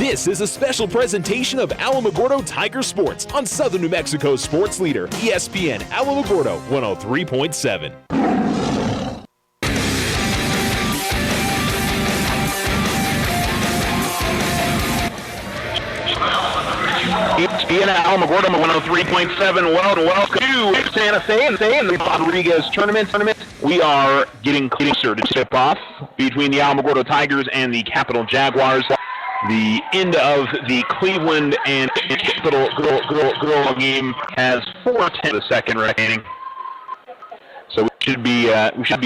This is a special presentation of Alamogordo Tiger Sports on Southern New Mexico's sports leader, ESPN Alamogordo 103.7. ESPN Alamogordo 103.7. Welcome to Santa Fe and the Rodriguez tournament. We are getting closer to tip off between the Alamogordo Tigers and the Capital Jaguars. The end of the Cleveland and Capital girl game has 4:10 of the second remaining. So we should be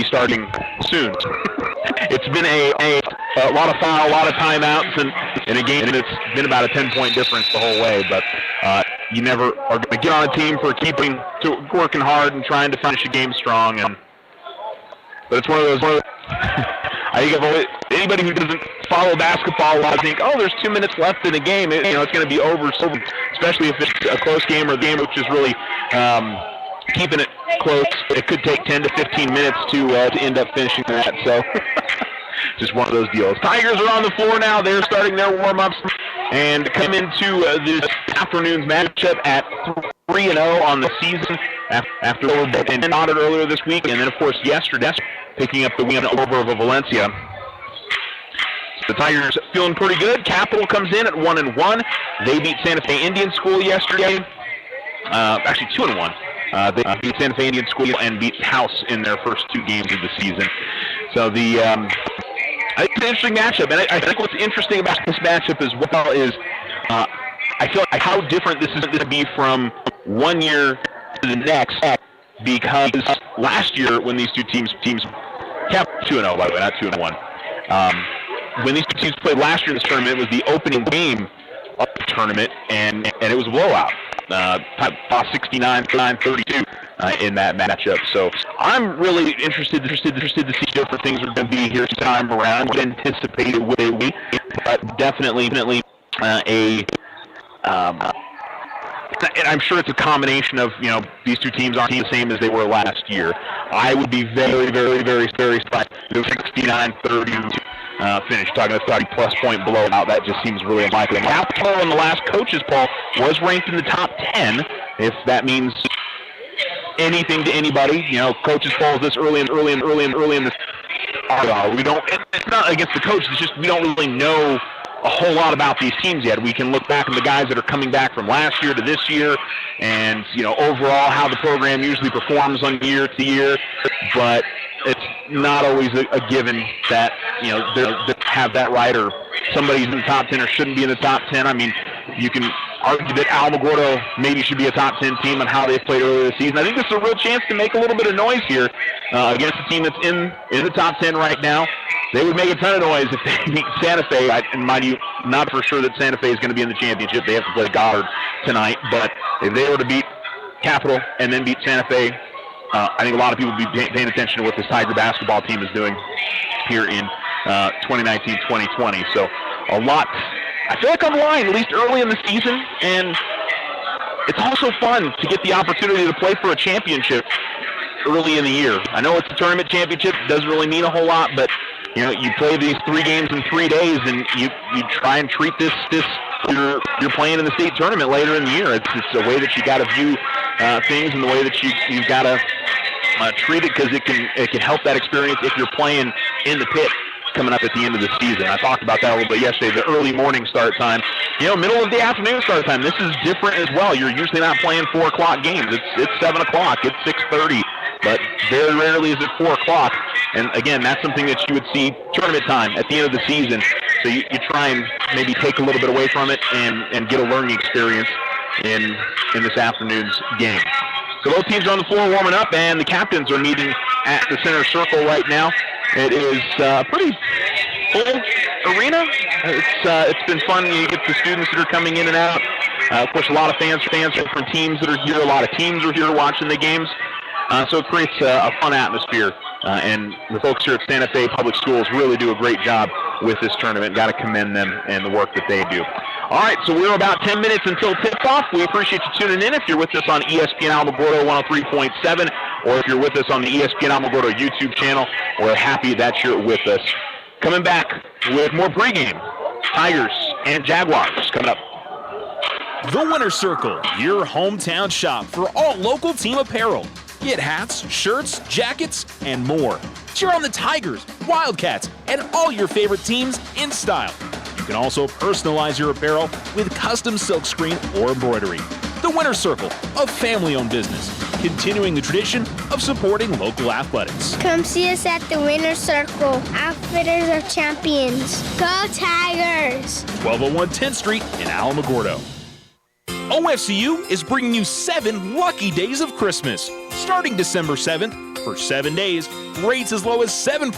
starting soon. It's been a lot of foul, a lot of timeouts, and a game that's been about a 10-point difference the whole way. But you never are going to get on a team for working hard and trying to finish a game strong. But it's one of those. I think anybody who doesn't follow basketball will think, oh, there's 2 minutes left in the game. It's going to be over, especially if it's a close game or a game which is really keeping it close. It could take 10 to 15 minutes to end up finishing that. So just one of those deals. Tigers are on the floor now. They're starting their warm-ups and come into this afternoon's matchup at 3-0 on the season after they were nodded earlier this week, and then, of course, yesterday, picking up the win over Valencia. The Tigers feeling pretty good. Capital comes in at 1-1. They beat Santa Fe Indian School yesterday. Actually, 2-1. They beat Santa Fe Indian School and beat House in their first 2 games of the season. So I think it's an interesting matchup, and I think what's interesting about this matchup as well is I feel like how different this is going to be from one year to the next, because last year when these two teams kept 2-0, by the way, not 2-1. When these two teams played last year in this tournament, it was the opening game of the tournament, and it was a blowout. 69-32 in that matchup. So I'm really interested to see different things are going to be here this time around. I anticipate it will be, but definitely and I'm sure it's a combination of, these two teams aren't the same as they were last year. I would be very, very, very, very surprised if 69-30 finish. Talking about 30-plus point blowout, that just seems really unlikely. Capital in the last coaches poll was ranked in the top 10. If that means anything to anybody, coaches polls this early in this. We don't. It's not against the coaches. It's just we don't really know a whole lot about these teams yet. We can look back at the guys that are coming back from last year to this year, and overall how the program usually performs on year to year. But it's not always a given that they have that right, or somebody's in the top 10 or shouldn't be in the top 10. I mean, you can argue that Alamogordo maybe should be a top 10 team on how they've played earlier this season. I think this is a real chance to make a little bit of noise here against a team that's in the top 10 right now. They would make a ton of noise if they beat Santa Fe. And mind you, not for sure that Santa Fe is going to be in the championship. They have to play Goddard tonight. But if they were to beat Capital and then beat Santa Fe, I think a lot of people would be paying attention to what this Tiger basketball team is doing here in 2019-2020. So a lot, I feel like, on the line, at least early in the season. And it's also fun to get the opportunity to play for a championship early in the year. I know it's a tournament championship. It doesn't really mean a whole lot, but you play these 3 games in 3 days, and you try and treat this you're playing in the state tournament later in the year. It's a way that you got to view things, and the way that you've got to treat it, because it can help that experience if you're playing in the pit coming up at the end of the season. I talked about that a little bit yesterday. The early morning start time, middle of the afternoon start time. This is different as well. You're usually not playing 4 o'clock games. It's 7 o'clock. It's 6:30. But very rarely is it 4 o'clock. And again, that's something that you would see tournament time at the end of the season. So you try and maybe take a little bit away from it and get a learning experience in this afternoon's game. So both teams are on the floor warming up, and the captains are meeting at the center circle right now. It is a pretty full arena. It's been fun. You get the students that are coming in and out. Of course, a lot of fans from different teams that are here. A lot of teams are here watching the games. So it creates a fun atmosphere, and the folks here at Santa Fe Public Schools really do a great job with this tournament. Got to commend them and the work that they do. All right, so we're about 10 minutes until tip-off. We appreciate you tuning in. If you're with us on ESPN Alamogordo 103.7, or if you're with us on the ESPN Alamogordo YouTube channel, we're happy that you're with us. Coming back with more pregame. Tigers and Jaguars coming up. The Winner's Circle, your hometown shop for all local team apparel. Get hats, shirts, jackets, and more. Cheer on the Tigers, Wildcats, and all your favorite teams in style. You can also personalize your apparel with custom silkscreen or embroidery. The Winner's Circle, a family-owned business, continuing the tradition of supporting local athletics. Come see us at the Winner's Circle. Outfitters are champions. Go Tigers! 1201 10th Street in Alamogordo. OFCU is bringing you 7 lucky days of Christmas. Starting December 7th, for 7 days, rates as low as 7%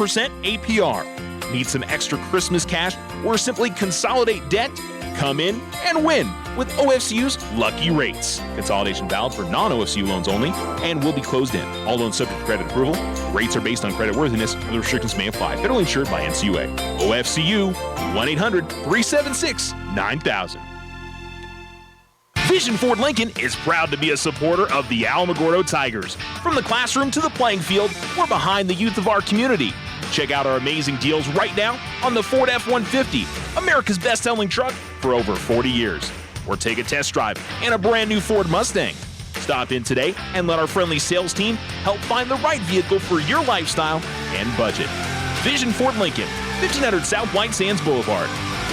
APR. Need some extra Christmas cash or simply consolidate debt? Come in and win with OFCU's Lucky Rates. Consolidation valid for non-OFCU loans only and will be closed in. All loans subject to credit approval. Rates are based on creditworthiness. Other restrictions may apply. Federally insured by NCUA. OFCU, 1-800-376-9000. Vision Ford Lincoln is proud to be a supporter of the Alamogordo Tigers. From the classroom to the playing field, we're behind the youth of our community. Check out our amazing deals right now on the Ford F-150, America's best-selling truck for over 40 years. Or take a test drive in a brand new Ford Mustang. Stop in today and let our friendly sales team help find the right vehicle for your lifestyle and budget. Vision Ford Lincoln, 1500 South White Sands Boulevard.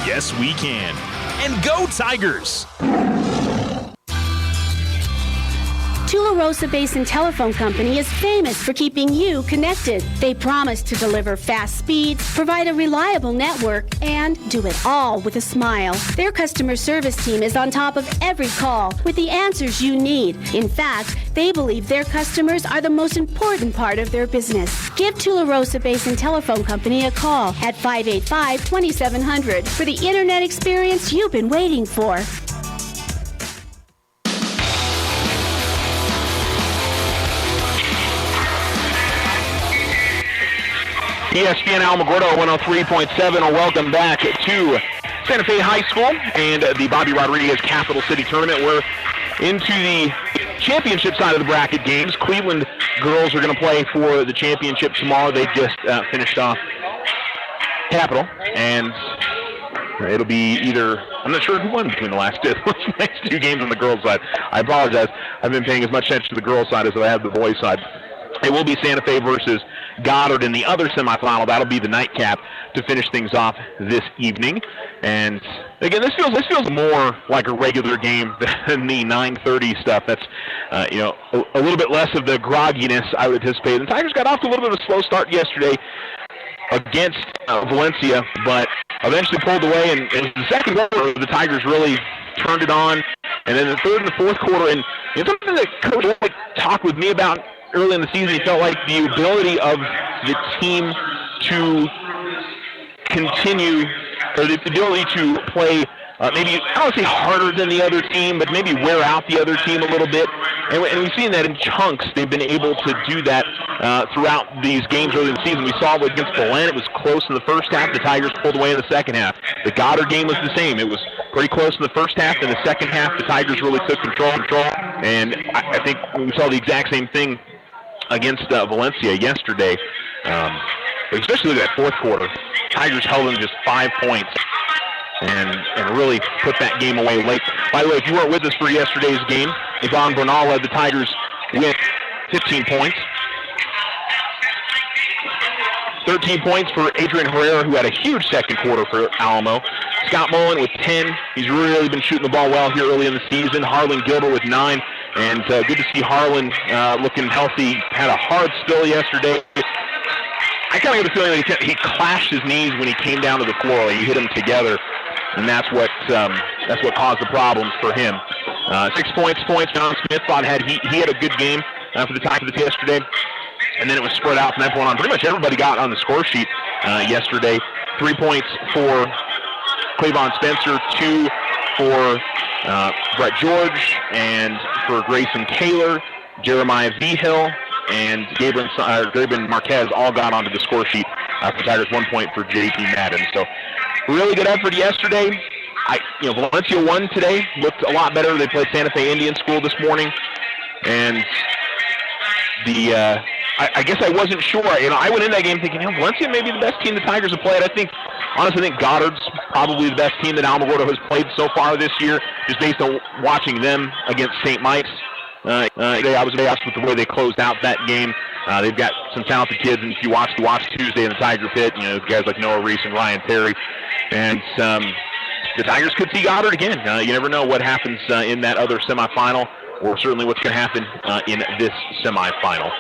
Yes, we can. And go Tigers! Tularosa Basin Telephone Company is famous for keeping you connected. They promise to deliver fast speeds, provide a reliable network, and do it all with a smile. Their customer service team is on top of every call with the answers you need. In fact, they believe their customers are the most important part of their business. Give Tularosa Basin Telephone Company a call at 585-2700 for the internet experience you've been waiting for. ESPN Alamogordo 103.7. Welcome back to Santa Fe High School and the Bobby Rodriguez Capital City Tournament. We're into the championship side of the bracket games. Cleveland girls are going to play for the championship tomorrow. They just finished off Capital, and it'll be either, I'm not sure who won between the last two games on the girls' side. I apologize. I've been paying as much attention to the girls' side as I have the boys' side. It will be Santa Fe versus Goddard in the other semifinal. That'll be the nightcap to finish things off this evening. And again, this feels more like a regular game than the 9:30 stuff. That's a little bit less of the grogginess I would anticipate. The Tigers got off to a little bit of a slow start yesterday against Valencia, but eventually pulled away. And in the second quarter, the Tigers really turned it on. And then the third and the fourth quarter, and something that Coach White talked with me about early in the season, he felt like the ability of the team to continue, or the ability to play maybe, I don't want to say harder than the other team, but maybe wear out the other team a little bit. And we've seen that in chunks. They've been able to do that throughout these games early in the season. We saw it against Belen. It was close in the first half. The Tigers pulled away in the second half. The Goddard game was the same. It was pretty close in the first half. In the second half, the Tigers really took control. And I think we saw the exact same thing against Valencia yesterday. But especially look at that fourth quarter. Tigers held them just 5 points and really put that game away late. By the way, if you weren't with us for yesterday's game, Yvonne Bernal led the Tigers with 15 points. 13 points for Adrian Herrera, who had a huge second quarter for Alamo. Scott Mullen with 10. He's really been shooting the ball well here early in the season. Harlan Gilbert with 9. And good to see Harlan looking healthy. Had a hard spill yesterday. I kind of get the feeling that he clashed his knees when he came down to the floor. He hit them together, and that's what caused the problems for him. 6 points. John Smith thought he had a good game for the Tigers yesterday, and then it was spread out from that point on. Pretty much everybody got on the score sheet yesterday. 3 points for Clavon Spencer, 2 for Brett George, and for Grayson Kaler, Jeremiah Vigil, and Gabriel Marquez all got onto the score sheet for Tigers. 1 point for J.P. Madden. So really good effort yesterday. Valencia won today. Looked a lot better. They played Santa Fe Indian School this morning, and I guess I wasn't sure. I went in that game thinking, Valencia may be the best team the Tigers have played. I think honestly think Goddard's probably the best team that Alamogordo has played so far this year, just based on watching them against St. Mike's. I was impressed with the way they closed out that game. They've got some talented kids, and if you watch Tuesday in the Tiger Pit, guys like Noah Reese and Ryan Terry, and the Tigers could see Goddard again. You never know what happens in that other semifinal, or certainly what's going to happen in this semifinal.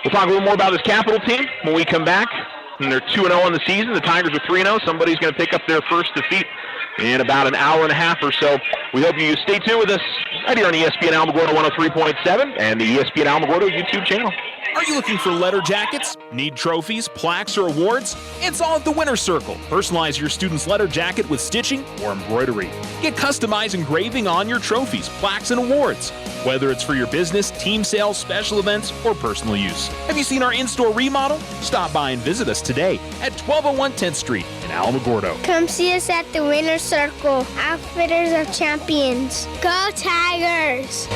We'll talk a little more about this Capital team when we come back. And they're 2-0 on the season. The Tigers are 3-0. Somebody's going to pick up their first defeat in about an hour and a half or so. We hope you stay tuned with us right here on ESPN Alamogordo 103.7 and the ESPN Alamogordo YouTube channel. Are you looking for letter jackets? Need trophies, plaques, or awards? It's all at the Winner's Circle. Personalize your student's letter jacket with stitching or embroidery. Get customized engraving on your trophies, plaques, and awards. Whether it's for your business, team sales, special events, or personal use. Have you seen our in-store remodel? Stop by and visit us today at 1201 10th Street in Alamogordo. Come see us at the Winner's Circle, Outfitters of Champions. Go Tigers!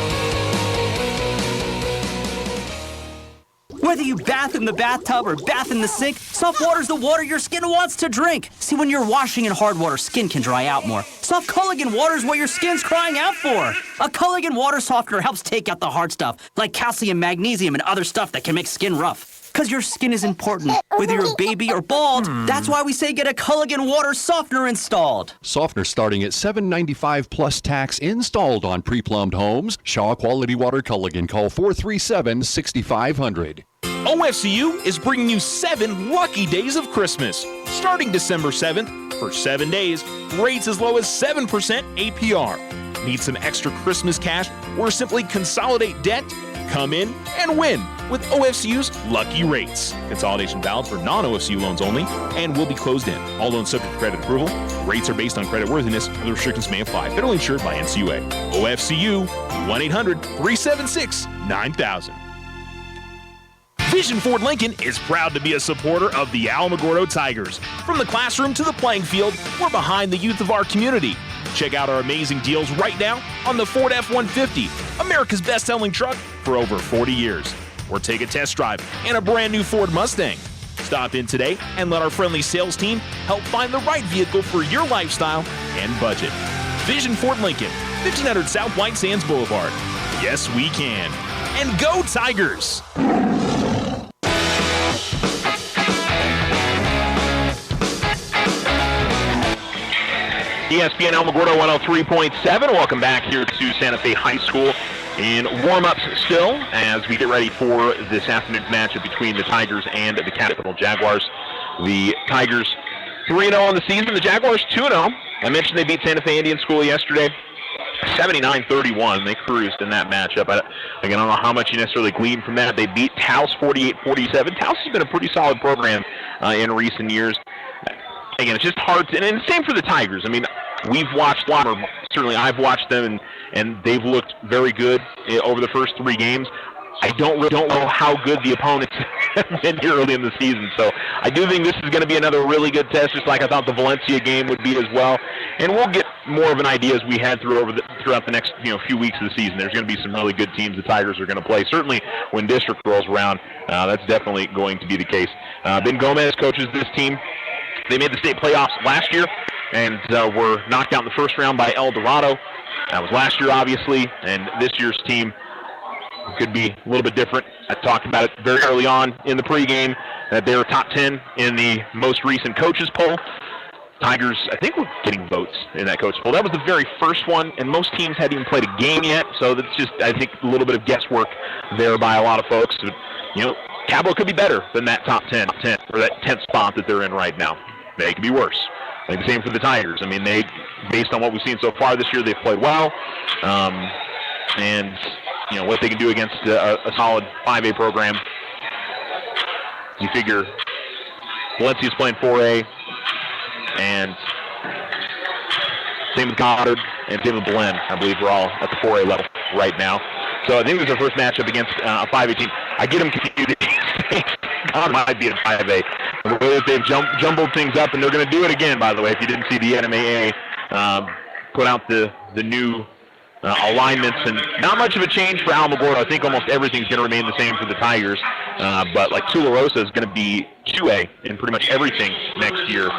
Whether you bath in the bathtub or bath in the sink, soft water's the water your skin wants to drink. See, when you're washing in hard water, skin can dry out more. Soft Culligan water's what your skin's crying out for. A Culligan water softener helps take out the hard stuff, like calcium, magnesium, and other stuff that can make skin rough. Because your skin is important, whether you're a baby or bald. That's why we say get a Culligan water softener installed. Softener starting at $7.95 plus tax, installed on pre-plumbed homes. Shaw Quality Water Culligan. Call 437-6500. OFCU is bringing you 7 lucky days of Christmas. Starting December 7th, for 7 days, rates as low as 7% APR. Need some extra Christmas cash or simply consolidate debt? Come in and win with OFCU's Lucky Rates. Consolidation valid for non-OFCU loans only and will be closed in. All loans subject to credit approval. Rates are based on creditworthiness. Other restrictions may apply. Federally insured by NCUA. OFCU, 1-800-376-9000. Vision Ford Lincoln is proud to be a supporter of the Alamogordo Tigers. From the classroom to the playing field, we're behind the youth of our community. Check out our amazing deals right now on the Ford F-150, America's best-selling truck for over 40 years. Or take a test drive in a brand new Ford Mustang. Stop in today and let our friendly sales team help find the right vehicle for your lifestyle and budget. Vision Ford Lincoln, 1500 South White Sands Boulevard. Yes, we can. And go Tigers! ESPN Alamogordo 103.7. Welcome back here to Santa Fe High School in warm-ups still as we get ready for this afternoon's matchup between the Tigers and the Capital Jaguars. The Tigers 3-0 on the season. The Jaguars 2-0. I mentioned they beat Santa Fe Indian School yesterday, 79-31. They cruised in that matchup. Again, I don't know how much you necessarily glean from that. They beat Taos 48-47. Taos has been a pretty solid program in recent years. Again, it's just hard to, and same for the Tigers. I mean, we've watched a lot, or certainly I've watched them, and they've looked very good over the first 3 games. I don't know how good the opponents have been here early in the season, so I do think this is going to be another really good test, just like I thought the Valencia game would be as well. And we'll get more of an idea as we head throughout the next few weeks of the season. There's going to be some really good teams the Tigers are going to play. Certainly when district rolls around, that's definitely going to be the case. Ben Gomez coaches this team. They made the state playoffs last year and were knocked out in the first round by El Dorado. That was last year, obviously, and this year's team could be a little bit different. I talked about it very early on in the pregame that they were top 10 in the most recent coaches poll. Tigers, I think, were getting votes in that coaches poll. That was the very first one, and most teams hadn't even played a game yet, so that's just, I think, a little bit of guesswork there by a lot of folks. Cabot could be better than that top 10, or that 10th spot that they're in right now. They could be worse. I think the same for the Tigers. I mean, based on what we've seen so far this year, they've played well. And, what they can do against a solid 5A program. You figure Valencia's playing 4A, and same with Goddard and same with Belen. I believe we're all at the 4A level right now. So I think this is our first matchup against a 5A team. I get them confused. God might be a 5A. The way that they've jumbled things up, and they're going to do it again, by the way, if you didn't see the NMAA put out the new alignments, and not much of a change for Alamogordo. I think almost everything's going to remain the same for the Tigers, but like Tularosa is going to be 2A in pretty much everything next year.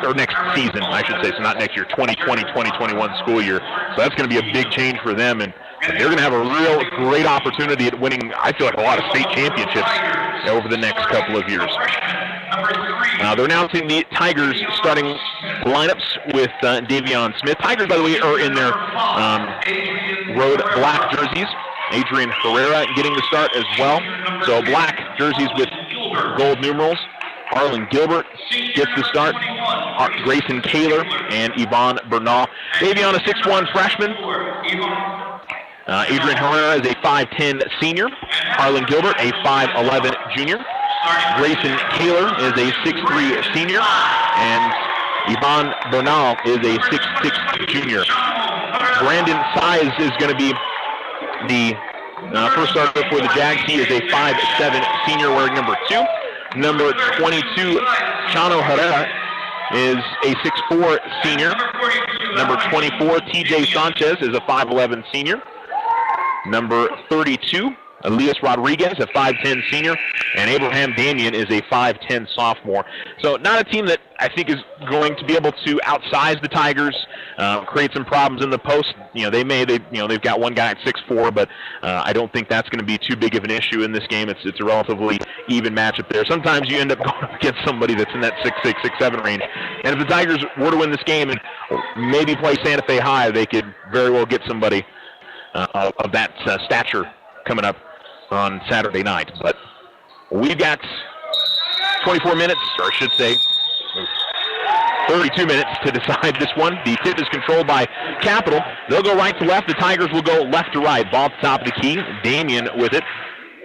or next season, I should say, so not next year, 2020-2021 school year. So that's going to be a big change for them, and they're going to have a real great opportunity at winning, I feel like, a lot of state championships over the next couple of years. They're announcing the Tigers starting lineups with Davion Smith. Tigers, by the way, are in their road black jerseys. Adrian Herrera getting the start as well. So black jerseys with gold numerals. Harlan Gilbert gets the start. Grayson Kaler and Yvonne Bernal. Davion, a 6'1 freshman. Adrian Herrera is a 5'10 senior. Harlan Gilbert, a 5'11 junior. Grayson Kaler is a 6'3 senior. And Yvonne Bernal is a 6'6 junior. Brandon Size is going to be the first starter for the Jags. He is a 5'7 senior wearing number 2. Number 22, Chano Herrera, is a 6'4 senior. Number 24, TJ Sanchez, is a 5'11 senior. Number 32, Elias Rodriguez, a 5'10 senior, and Abraham Damian is a 5'10 sophomore. So not a team that I think is going to be able to outsize the Tigers, create some problems in the post. They've got one guy at 6'4", but I don't think that's going to be too big of an issue in this game. It's a relatively even matchup there. Sometimes you end up going up against somebody that's in that 6'6", 6'7 range. And if the Tigers were to win this game and maybe play Santa Fe High, they could very well get somebody of that stature coming up on Saturday night. But we've got 24 minutes, or I should say 32 minutes to decide this one. The tip is controlled by Capital. They'll go right to left. The Tigers will go left to right. Ball at the top of the key. Damian with it.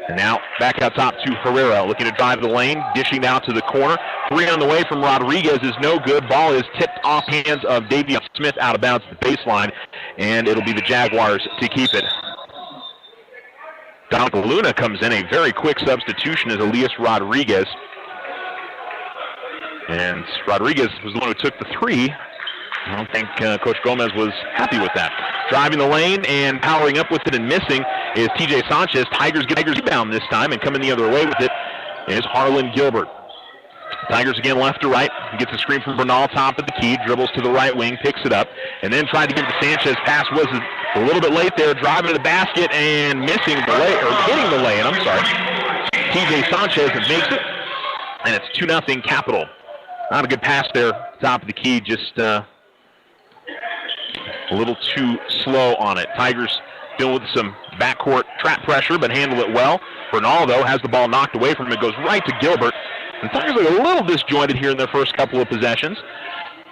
And now back out top to Herrera, looking to drive the lane, dishing out to the corner. 3 on the way from Rodriguez is no good. Ball is tipped off hands of Davion Smith out of bounds at the baseline, and it'll be the Jaguars to keep it. Dominic Luna comes in, a very quick substitution as Elias Rodriguez. And Rodriguez was the one who took the 3. I don't think Coach Gomez was happy with that. Driving the lane and powering up with it and missing is TJ Sanchez. Tigers get a rebound this time, and coming the other way with it is Harlan Gilbert. Tigers again left to right. He gets a screen from Bernal, top of the key, dribbles to the right wing, picks it up, and then tried to give it to Sanchez. Pass was a little bit late there, driving to the basket and missing the lay, or hitting the lay-in, I'm sorry. TJ Sanchez makes it, and it's 2-0 Capital. Not a good pass there, top of the key, just a little too slow on it. Tigers dealing with some backcourt trap pressure, but handle it well. Bernal, though, has the ball knocked away from him. It goes right to Gilbert. The Tigers look a little disjointed here in their first couple of possessions.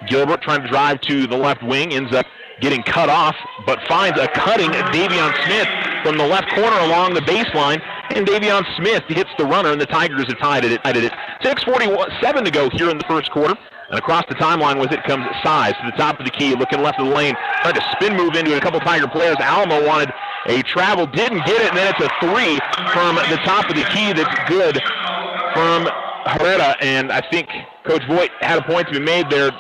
Gilbert trying to drive to the left wing, ends up getting cut off, but finds a cutting Davion Smith from the left corner along the baseline, and Davion Smith hits the runner, and the Tigers have tied it. 6:47 to go here in the first quarter, and across the timeline with it comes Size to the top of the key, looking left of the lane, tried to spin move into a couple Tiger players. Alamo wanted a travel, didn't get it, and then it's a 3 from the top of the key that's good from Herrera, and I think Coach Voigt had a point to be made there.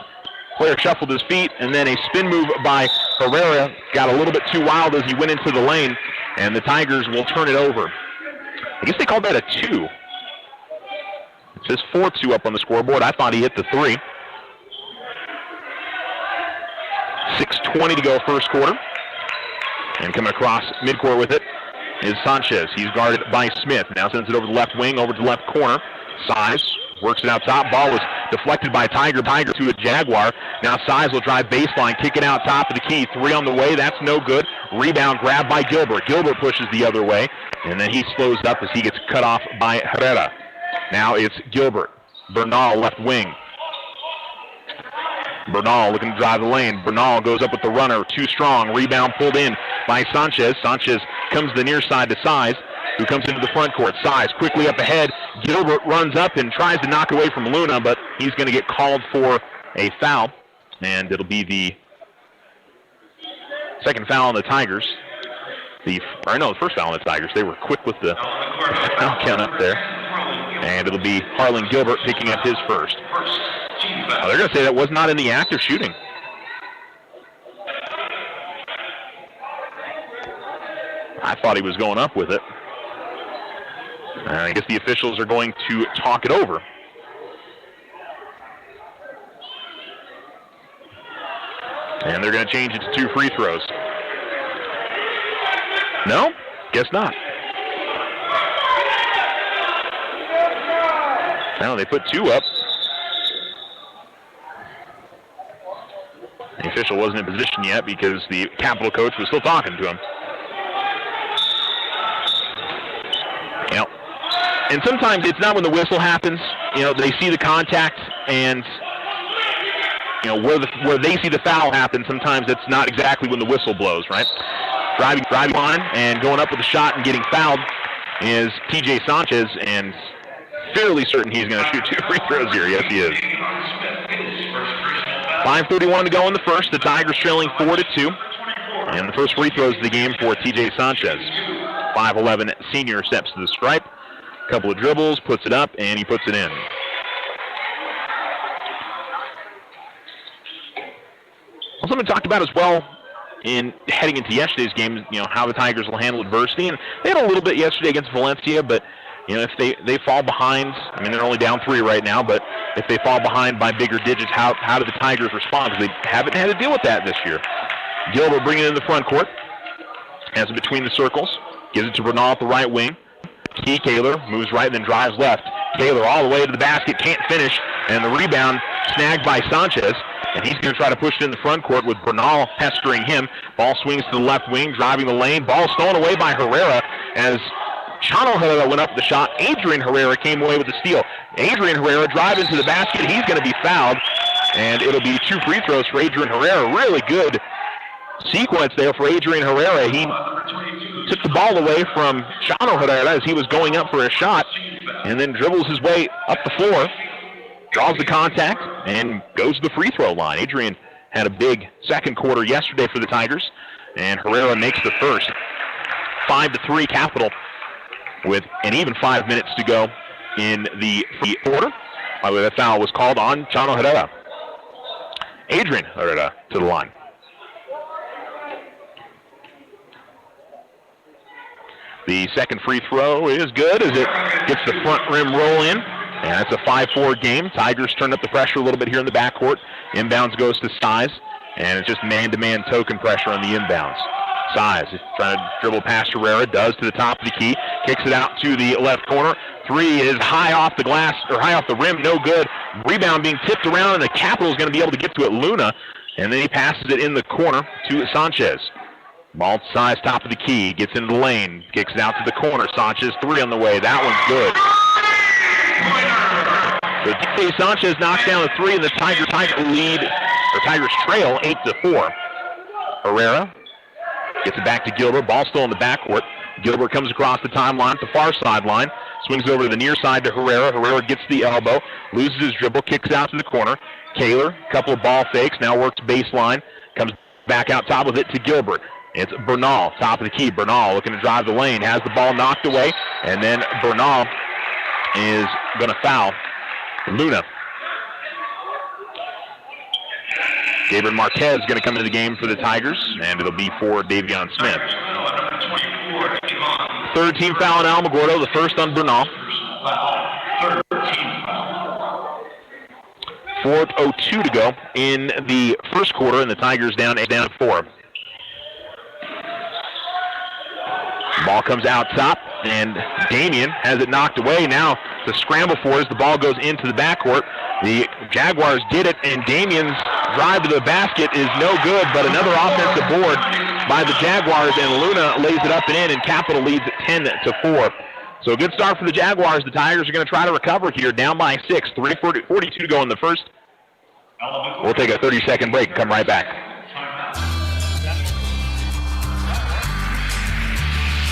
Player shuffled his feet, and then a spin move by Herrera got a little bit too wild as he went into the lane, and the Tigers will turn it over. I guess they called that a 2. It says 4-2 up on the scoreboard. I thought he hit the 3. 6:20 to go first quarter. And coming across midcourt with it is Sanchez. He's guarded by Smith. Now sends it over the left wing, over to the left corner. Size works it out top. Ball was deflected by Tiger to a Jaguar. Now Size will drive baseline, kick it out top of the key. 3 on the way. That's no good. Rebound grabbed by Gilbert. Gilbert pushes the other way, and then he slows up as he gets cut off by Herrera. Now it's Gilbert. Bernal left wing. Bernal looking to drive the lane. Bernal goes up with the runner. Too strong. Rebound pulled in by Sanchez. Sanchez comes to the near side to Size, who comes into the front court. Size quickly up ahead. Gilbert runs up and tries to knock away from Luna, but he's going to get called for a foul, and it'll be the second foul on the Tigers. The first foul on the Tigers. They were quick with the foul count up there, and it'll be Harlan Gilbert picking up his first. They're going to say that was not in the act of shooting. I thought he was going up with it. I guess the officials are going to talk it over. And they're going to change it to 2 free throws. No? Guess not. No, they put 2 up. The official wasn't in position yet because the Capital coach was still talking to him. Yep. And sometimes it's not when the whistle happens. They see the contact, and where they see the foul happen, sometimes it's not exactly when the whistle blows, right? Driving on and going up with a shot and getting fouled is TJ Sanchez, and fairly certain he's going to shoot 2 free throws here. Yes, he is. 5:31 to go in the first. The Tigers trailing 4-2. And the first free throws of the game for TJ Sanchez. 5'11" senior steps to the stripe. Couple of dribbles, puts it up, and he puts it in. Well, something talked about as well in heading into yesterday's game, how the Tigers will handle adversity. And they had a little bit yesterday against Valencia, but if they fall behind, they're only down 3 right now, but if they fall behind by bigger digits, how do the Tigers respond? Because they haven't had to deal with that this year. Gilbert bringing it in the front court. Has it between the circles. Gives it to Bernal at the right wing. Key Kaler moves right and then drives left. Kaler all the way to the basket, can't finish, and the rebound snagged by Sanchez. And he's going to try to push it in the front court with Bernal pestering him. Ball swings to the left wing, driving the lane. Ball stolen away by Herrera as Chano Herrera went up the shot. Adrian Herrera came away with the steal. Adrian Herrera drive into the basket. He's going to be fouled, and it'll be 2 free throws for Adrian Herrera. Really good sequence there for Adrian Herrera. He took the ball away from Chano Herrera as he was going up for a shot, and then dribbles his way up the floor, draws the contact, and goes to the free throw line. Adrian had a big second quarter yesterday for the Tigers, and Herrera makes the first. 5-3 Capital with an even 5 minutes to go in the quarter. By the way, that foul was called on Chano Herrera. Adrian Herrera to the line. The second free throw is good as it gets the front rim roll in. And it's a 5-4 game. Tigers turned up the pressure a little bit here in the backcourt. Inbounds goes to Size, and it's just man-to-man token pressure on the inbounds. Size is trying to dribble past Herrera, does to the top of the key, kicks it out to the left corner. 3 is high off the glass, or high off the rim, no good. Rebound being tipped around, and the Capital is going to be able to get to it. Luna, and then he passes it in the corner to Sanchez. Ball Size, top of the key, gets into the lane, kicks it out to the corner. Sanchez 3 on the way. That one's good. So TJ Sanchez knocks down the 3, and the Tigers trail 8-4. Herrera gets it back to Gilbert. Ball still in the backcourt. Gilbert comes across the timeline at the far sideline. Swings over to the near side to Herrera. Herrera gets the elbow, loses his dribble, kicks out to the corner. Kaler, couple of ball fakes, now works baseline, comes back out top of it to Gilbert. It's Bernal, top of the key. Bernal looking to drive the lane, has the ball knocked away, and then Bernal is going to foul Luna. Gabriel Marquez is going to come into the game for the Tigers, and it'll be for Davion Smith. Third team foul on Alamogordo, the first on Bernal. 4:02 to go in the first quarter, and the Tigers down 4. Ball comes out top, and Damian has it knocked away. Now to scramble for as the ball goes into the backcourt. The Jaguars did it, and Damian's drive to the basket is no good, but another offensive board by the Jaguars, and Luna lays it up and in, and Capital leads at 10-4. So a good start for the Jaguars. The Tigers are going to try to recover here, down by 6. 3:42 to go in the first. We'll take a 30-second break and come right back.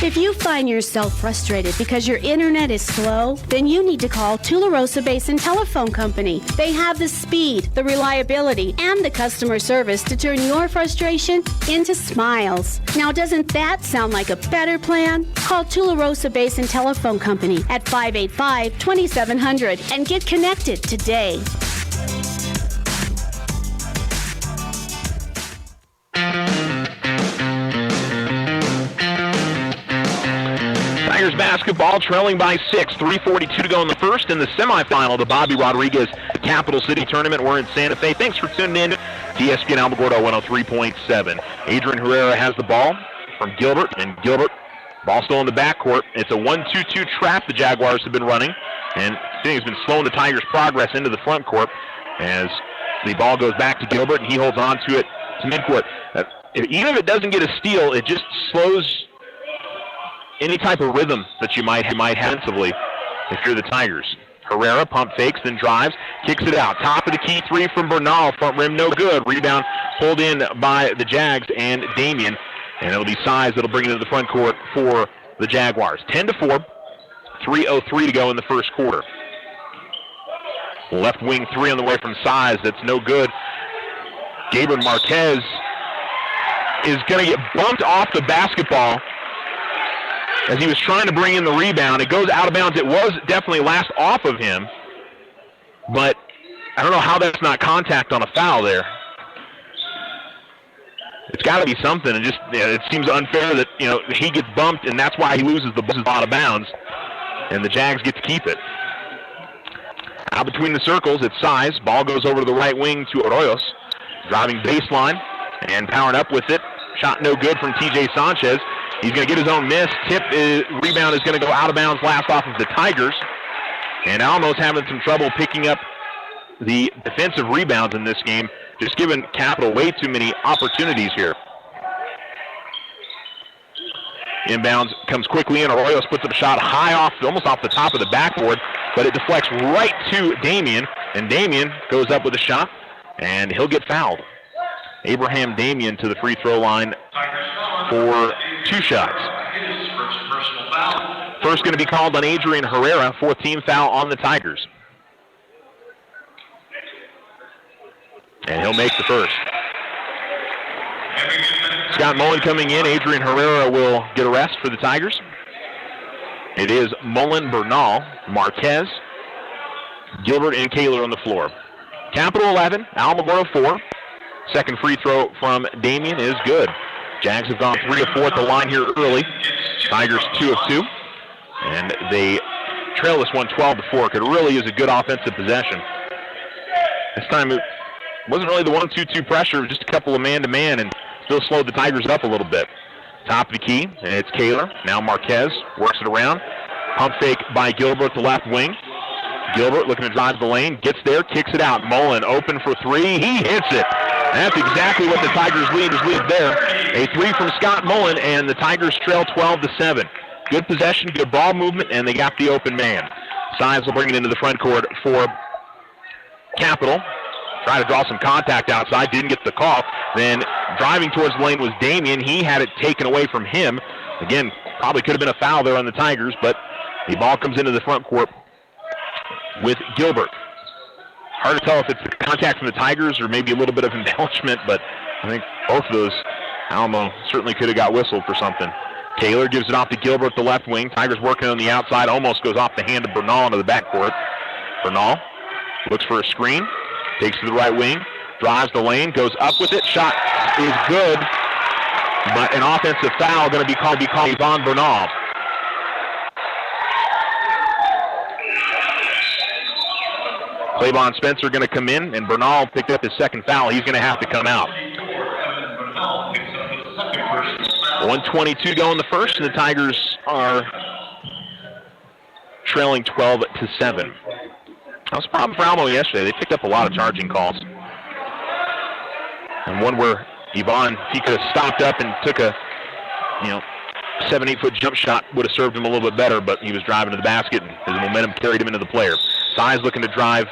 If you find yourself frustrated because your internet is slow, then you need to call Tularosa Basin Telephone Company. They have the speed, the reliability, and the customer service to turn your frustration into smiles. Now, doesn't that sound like a better plan? Call Tularosa Basin Telephone Company at 585-2700 and get connected today. Tigers basketball trailing by 6. 3:42 to go in the first. In the semifinal, the Bobby Rodriguez Capital City Tournament. We're in Santa Fe. Thanks for tuning in to ESPN Alamogordo 103.7. Adrian Herrera has the ball from Gilbert, and Gilbert, ball still in the backcourt. It's a 1-2-2 trap the Jaguars have been running, and has been slowing the Tigers' progress into the front court as the ball goes back to Gilbert, and he holds on to it to midcourt. Even if it doesn't get a steal, it just slows any type of rhythm that you might have offensively if you're the Tigers. Herrera pump fakes, then drives, kicks it out. Top of the key three from Bernal. Front rim no good. Rebound pulled in by the Jags and Damien. And it'll be Size that'll bring it into the front court for the Jaguars. 10-4. 3:03 to go in the first quarter. Left wing three on the way from Size. That's no good. Gabriel Marquez is going to get bumped off the basketball as he was trying to bring in the rebound. It goes out of bounds. It was definitely last off of him, but I don't know how that's not contact on a foul there. It's got to be something. And just it seems unfair that he gets bumped and that's why he loses the ball out of bounds, and the Jags get to keep it. Out between the circles, it's Size. Ball goes over to the right wing to Arroyos, driving baseline and powering up with it. Shot no good from T.J. Sanchez. He's going to get his own miss. Rebound is going to go out of bounds last off of the Tigers. And Almo's having some trouble picking up the defensive rebounds in this game, just giving Capital way too many opportunities here. Inbounds comes quickly in. Arroyos puts up a shot high almost off the top of the backboard, but it deflects right to Damien, and Damien goes up with a shot, and he'll get fouled. Abraham Damien to the free throw line for 2 shots. First going to be called on Adrian Herrera, 4th team foul on the Tigers. And he'll make the first. Scott Mullen coming in. Adrian Herrera will get a rest for the Tigers. It is Mullen, Bernal, Marquez, Gilbert, and Kaler on the floor. Capital 11, Alamogordo 4. Second free throw from Damien is good. Jags have gone 3 of 4 at the line here early. Tigers 2 of 2. And they trail this one 12-4. It really is a good offensive possession. This time it wasn't really the 1-2-2 pressure, just a couple of man-to-man, and still slowed the Tigers up a little bit. Top of the key, and it's Kaler. Now Marquez works it around. Pump fake by Gilbert, the left wing. Gilbert looking to drive the lane, gets there, kicks it out. Mullen open for 3. He hits it. That's exactly what the Tigers lead there. A 3 from Scott Mullen, and the Tigers trail 12-7. Good possession, good ball movement, and they got the open man. Size will bring it into the front court for Capital. Trying to draw some contact outside, didn't get the call. Then driving towards the lane was Damien. He had it taken away from him. Again, probably could have been a foul there on the Tigers, but the ball comes into the front court with Gilbert. Hard to tell if it's the contact from the Tigers or maybe a little bit of embellishment, but I think both of those, Alamo certainly could have got whistled for something. Kaler gives it off to Gilbert, the left wing. Tigers working on the outside, almost goes off the hand of Bernal into the backcourt. Bernal looks for a screen, takes to the right wing, drives the lane, goes up with it. Shot is good, but an offensive foul going to be called Yvonne Bernal. Clavon Spencer going to come in, and Bernal picked up his second foul. He's going to have to come out. 1:22 to go in the first, and the Tigers are trailing 12-7. That was a problem for Alamo yesterday. They picked up a lot of charging calls. And one where Yvonne, he could have stopped up and took a 7-8 foot jump shot, would have served him a little bit better, but he was driving to the basket, and his momentum carried him into the player. Size looking to drive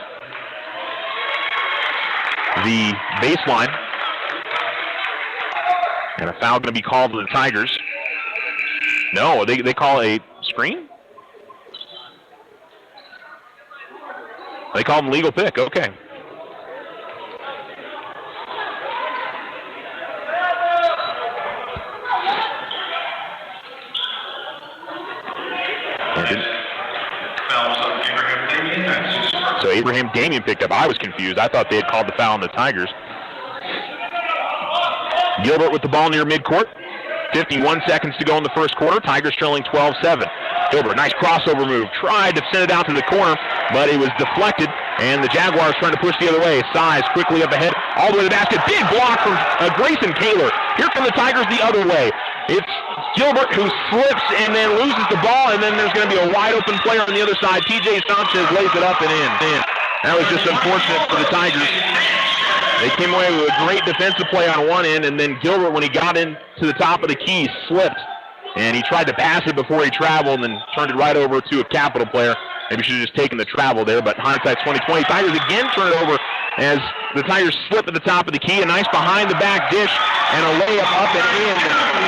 the baseline. And a foul going to be called to the Tigers. No, they call a screen? They called him legal pick, okay. So Abraham Damien picked up. I was confused. I thought they had called the foul on the Tigers. Gilbert with the ball near midcourt. 51 seconds to go in the first quarter. Tigers trailing 12-7. Gilbert, nice crossover move. Tried to send it out to the corner, but it was deflected. And the Jaguars trying to push the other way. Size quickly up ahead, all the way to the basket. Big block from Grayson Kaler. Here come the Tigers the other way. It's Gilbert who slips and then loses the ball, and then there's going to be a wide-open player on the other side. TJ Sanchez lays it up and in. That was just unfortunate for the Tigers. They came away with a great defensive play on one end, and then Gilbert, when he got into the top of the key, slipped. And he tried to pass it before he traveled and then turned it right over to a Capital player. Maybe should have just taken the travel there, but hindsight's 20/20. Tigers again turn it over as the Tigers slip at the top of the key. A nice behind-the-back dish and a layup up and in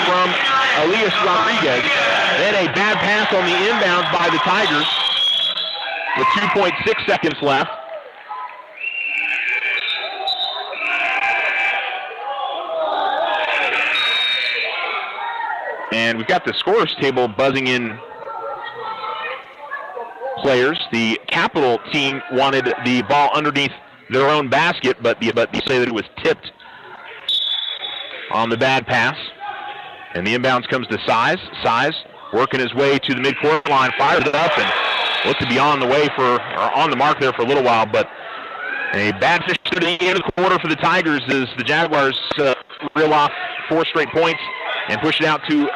from Elias Rodriguez. Then a bad pass on the inbounds by the Tigers with 2.6 seconds left. And we've got the scorers table buzzing in players. The Capital team wanted the ball underneath their own basket, but they say that it was tipped on the bad pass. And the inbounds comes to Size. Size working his way to the midcourt line, fires it up, and looked to be on the mark there for a little while, but a bad finish to the end of the quarter for the Tigers as the Jaguars reel off 4 straight points and push it out to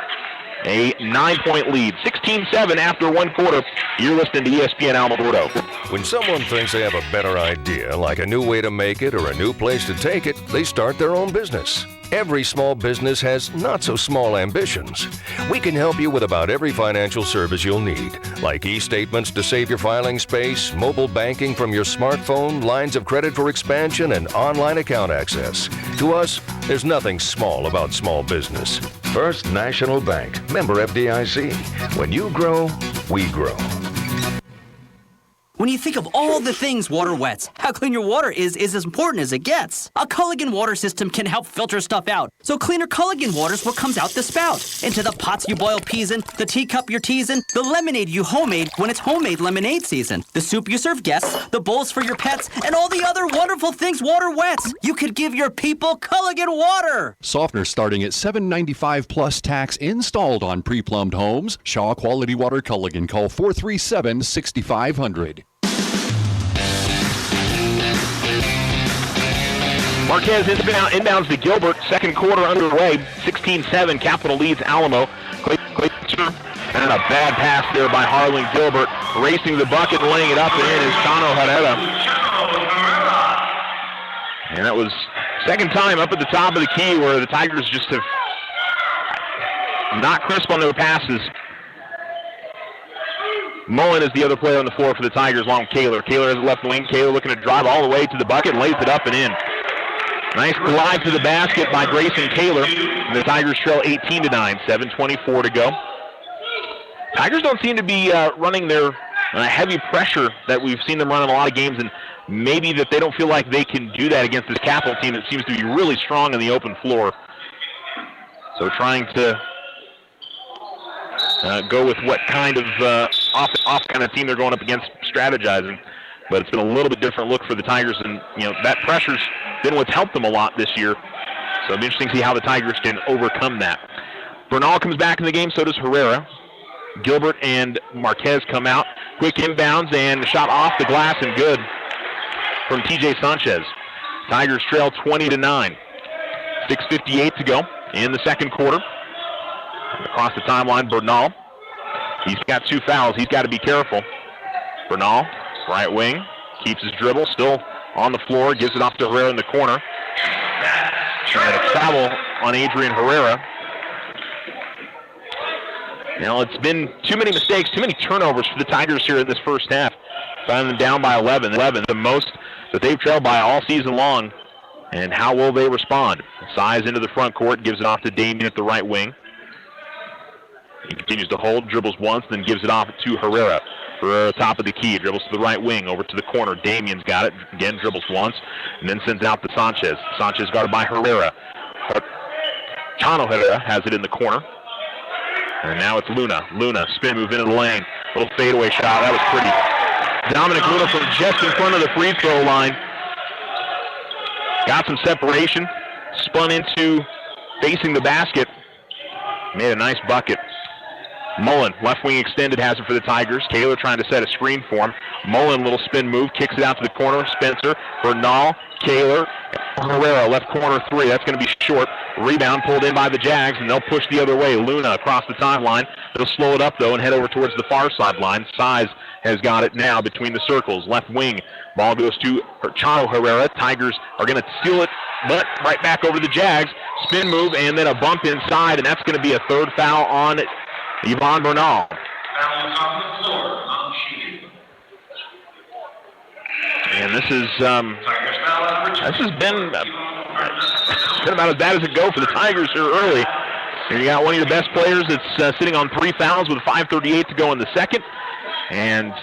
a 9-point lead. 16-7 after 1 quarter. You're listening to ESPN Alamogordo. When someone thinks they have a better idea, like a new way to make it or a new place to take it, they start their own business. Every small business has not-so-small ambitions. We can help you with about every financial service you'll need, like e-statements to save your filing space, mobile banking from your smartphone, lines of credit for expansion, and online account access. To us, there's nothing small about small business. First National Bank, member FDIC. When you grow, we grow. When you think of all the things water wets, how clean your water is as important as it gets. A Culligan water system can help filter stuff out, so cleaner Culligan water's what comes out the spout. Into the pots you boil peas in, the teacup you're teasing, the lemonade you homemade when it's homemade lemonade season, the soup you serve guests, the bowls for your pets, and all the other wonderful things water wets. You could give your people Culligan water! Softener starting at $7.95 plus tax installed on pre-plumbed homes. Shaw Quality Water Culligan. Call 437-6500. Marquez inbounds to Gilbert. Second quarter underway. 16-7. Capital leads Alamo. And a bad pass there by Harlan Gilbert. Racing the bucket and laying it up and in is Chano Herrera. And that was second time up at the top of the key where the Tigers just have not crisp on their passes. Mullen is the other player on the floor for the Tigers along with Kaler. Kaler has the left wing. Kaler looking to drive all the way to the bucket, lays it up and in. Nice glide to the basket by Grayson Kaler. And the Tigers trail 18-9, 7:24 to go. Tigers don't seem to be running their heavy pressure that we've seen them run in a lot of games, and maybe that they don't feel like they can do that against this Capital team that seems to be really strong in the open floor. So trying to go with what kind of off kind of team they're going up against, strategizing. But it's been a little bit different look for the Tigers, and that pressure's been what's helped them a lot this year. So it'll be interesting to see how the Tigers can overcome that. Bernal comes back in the game, so does Herrera. Gilbert and Marquez come out. Quick inbounds and shot off the glass and good from TJ Sanchez. Tigers trail 20-9. 6:58 to go in the second quarter. Across the timeline, Bernal. He's got 2 fouls. He's got to be careful. Bernal, right wing, keeps his dribble, still on the floor, gives it off to Herrera in the corner. Trying to travel on Adrian Herrera. Now, it's been too many mistakes, too many turnovers for the Tigers here in this first half. Finding them down by 11, the most that they've trailed by all season long. And how will they respond? Size into the front court, gives it off to Damien at the right wing. He continues to hold, dribbles once, then gives it off to Herrera. Herrera top of the key, dribbles to the right wing, over to the corner. Damien's got it, again dribbles once, and then sends out to Sanchez. Sanchez guarded by Herrera. Chano Herrera has it in the corner. And now it's Luna. Luna, spin move into the lane. Little fadeaway shot, that was pretty. Dominic Luna from just in front of the free throw line. Got some separation, spun into facing the basket. Made a nice bucket. Mullen, left wing extended, has it for the Tigers. Kaler trying to set a screen for him. Mullen, little spin move, kicks it out to the corner. Spencer, Bernal, Kaler, Herrera, left corner 3. That's going to be short. Rebound pulled in by the Jags, and they'll push the other way. Luna across the timeline. It'll slow it up, though, and head over towards the far sideline. Size has got it now between the circles. Left wing. Ball goes to Chano Herrera. Tigers are going to steal it, but right back over to the Jags. Spin move, and then a bump inside, and that's going to be a third foul on Yvonne Bernal. Foul is on the floor on shooting. And this has been about as bad as it go for the Tigers here early. And you got one of your best players that's sitting on 3 fouls with 5:38 to go in the second. And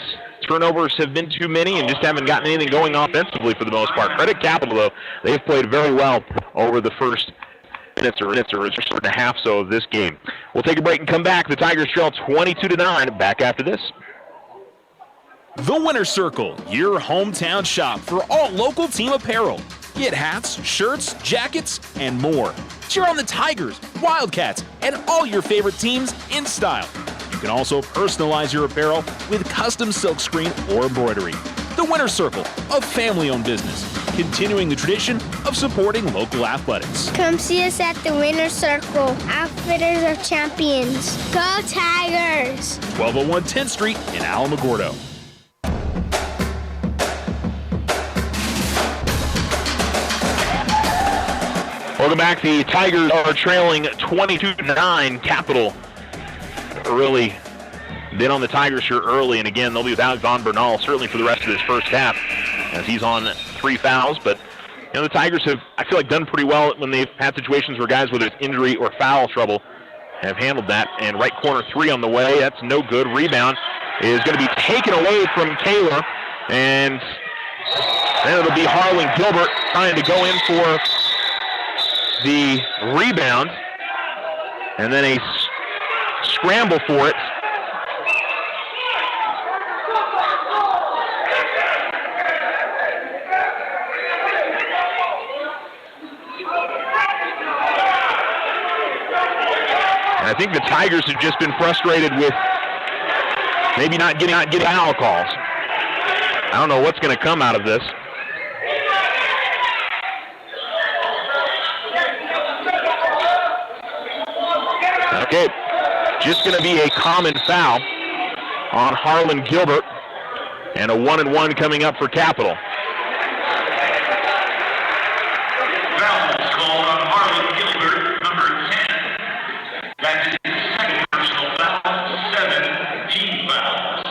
turnovers have been too many and just haven't gotten anything going offensively for the most part. Credit Capital, though. They've played very well over the first minutes or just a half so of this game. We'll take a break and come back. The Tigers trail 22-9. Back after this. The Winner's Circle, your hometown shop for all local team apparel. Get hats, shirts, jackets, and more. Cheer on the Tigers, Wildcats, and all your favorite teams in style. You can also personalize your apparel with custom silkscreen or embroidery. The Winner's Circle, a family-owned business, continuing the tradition of supporting local athletics. Come see us at the Winner's Circle. Outfitters of champions. Go Tigers! 1201 10th Street in Alamogordo. Welcome back. The Tigers are trailing 22-9. Capital really been on the Tigers here early, and again, they'll be without Von Bernal certainly for the rest of this first half as he's on 3 fouls. But the Tigers have, I feel like, done pretty well when they've had situations where guys, whether it's injury or foul trouble, have handled that. And right corner 3 on the way. That's no good. Rebound is going to be taken away from Kaler, and then it'll be Harlan Gilbert trying to go in for the rebound, and then a scramble for it. And I think the Tigers have just been frustrated with maybe not getting foul calls. I don't know what's going to come out of this. Okay, just going to be a common foul on Harlan Gilbert, and a 1-and-1 coming up for Capital. Foul is called on Harlan Gilbert, number 10. That's his second personal foul, 7 team fouls.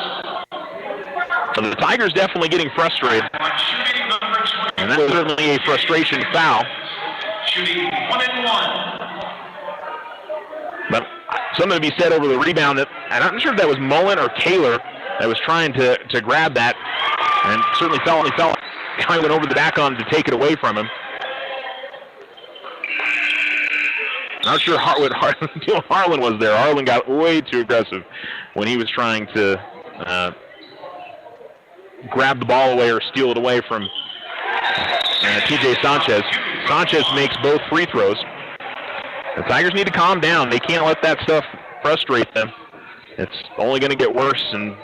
So the Tigers definitely getting frustrated, On shooting number 20. and that's certainly a frustration foul. Shooting 1-and-1. But something to be said over the rebound, that, and I'm not sure if that was Mullen or Kaler that was trying to grab that, and certainly fell. Kind of went over the back on to take it away from him. Not sure what Harlan was there. Harlan got way too aggressive when he was trying to grab the ball away or steal it away from TJ Sanchez. Sanchez makes both free throws. The Tigers need to calm down. They can't let that stuff frustrate them. It's only going to get worse, and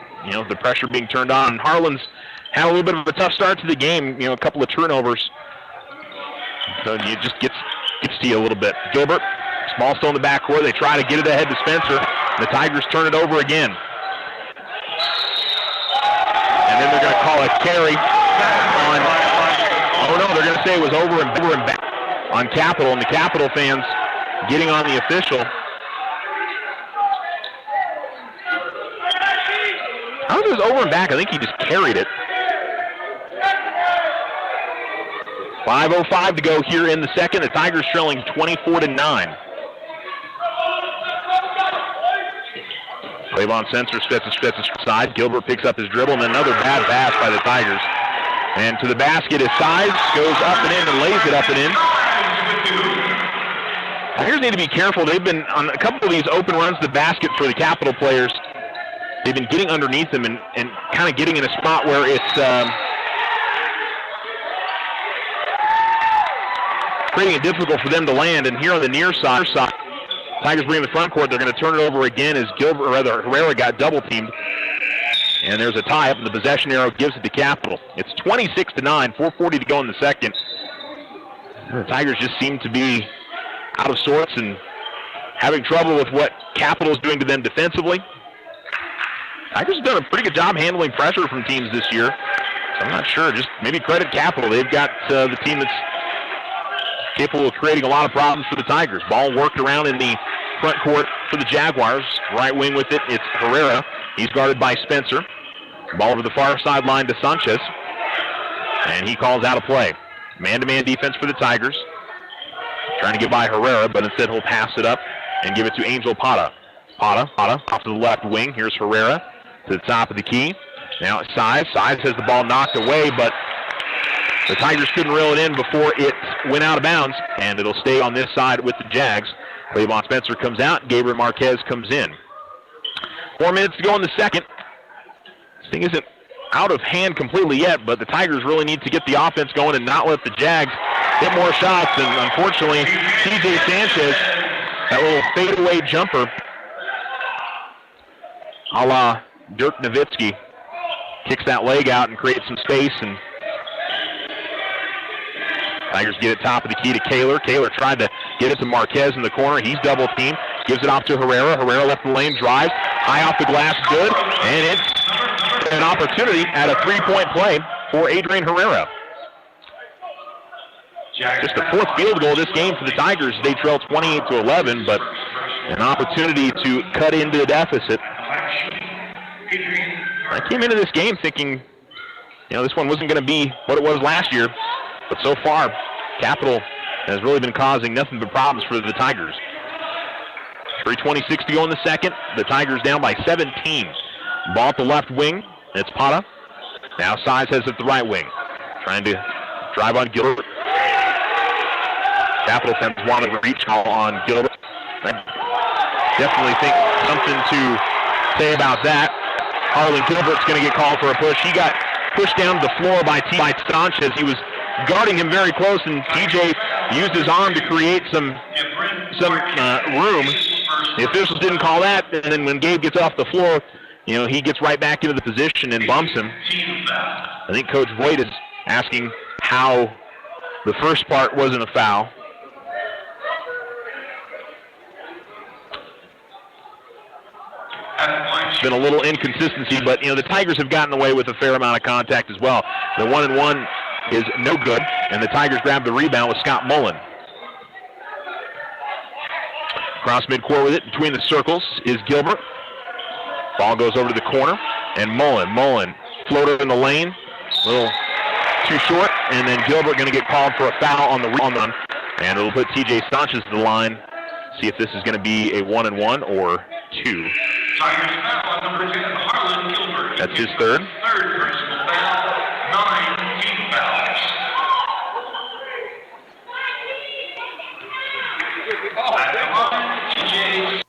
the pressure being turned on. Harlan's had a little bit of a tough start to the game. A couple of turnovers, so it just gets to you a little bit. Gilbert, small still in the backcourt. They try to get it ahead to Spencer. The Tigers turn it over again, and then they're going to call a carry on. Oh no, they're going to say it was over and back on Capital, and the Capital fans getting on the official. I don't think it was over and back. I think he just carried it. 5:05 to go here in the second. The Tigers trailing 24-9. Clavon Spencer spits side. Gilbert picks up his dribble, and another bad pass by the Tigers. And to the basket is Sides, goes up and in and lays it up and in. Tigers need to be careful. They've been on a couple of these open runs to the basket for the Capital players. They've been getting underneath them and kind of getting in a spot where it's creating it difficult for them to land. And here on the near side, Tigers bring in the front court. They're going to turn it over again as Herrera got double teamed. And there's a tie up, and the possession arrow gives it to Capital. It's 26-9, 4:40 to go in the second. The Tigers just seem to be out of sorts and having trouble with what Capital is doing to them defensively. Tigers have done a pretty good job handling pressure from teams this year. So I'm not sure. Just maybe credit Capital. They've got the team that's capable of creating a lot of problems for the Tigers. Ball worked around in the front court for the Jaguars. Right wing with it, it's Herrera. He's guarded by Spencer. Ball over the far sideline to Sanchez. And he calls out a play. Man-to-man defense for the Tigers. Trying to get by Herrera, but instead he'll pass it up and give it to Angel Pata. Pata off to the left wing. Here's Herrera to the top of the key. Now it's Size. Size has the ball knocked away, but the Tigers couldn't reel it in before it went out of bounds, and it'll stay on this side with the Jags. Clavon Spencer comes out. Gabriel Marquez comes in. 4 minutes to go in the second. This thing isn't out of hand completely yet, but the Tigers really need to get the offense going and not let the Jags hit more shots. And unfortunately, TJ Sanchez, that little fadeaway jumper, a la Dirk Nowitzki, kicks that leg out and creates some space. And Tigers get it top of the key to Kaler. Kaler tried to get it to Marquez in the corner. He's double teamed. Gives it off to Herrera. Herrera left the lane, drives. High off the glass, good. And it's an opportunity at a three-point play for Adrian Herrera. Just the fourth field goal this game for the Tigers. They trail 28-11, but an opportunity to cut into the deficit. I came into this game thinking, this one wasn't going to be what it was last year, but so far, Capital has really been causing nothing but problems for the Tigers. 3:26 to go in the second. The Tigers down by 17. Ball at the left wing. It's Pata. Now Size has it at the right wing. Trying to drive on Gilbert. Capital fans wanted to reach call on Gilbert. I definitely think something to say about that. Harlan Gilbert's going to get called for a push. He got pushed down to the floor by Sanchez. He was guarding him very close, and TJ used his arm to create some room. The officials didn't call that, and then when Gabe gets off the floor, he gets right back into the position and bumps him. I think Coach Voigt is asking how the first part wasn't a foul. It's been a little inconsistency, but the Tigers have gotten away with a fair amount of contact as well. The 1-and-1 is no good, and the Tigers grab the rebound with Scott Mullen. Cross midcourt with it, between the circles is Gilbert. Ball goes over to the corner, and Mullen floater in the lane, a little too short, and then Gilbert going to get called for a foul on the run, and it'll put TJ Sanchez to the line. See if this is going to be a 1-and-1 or two. Tigers foul on number 10, Harlan Gilbert. That's his third. Third personal foul, 9 team fouls. At the line, TJ.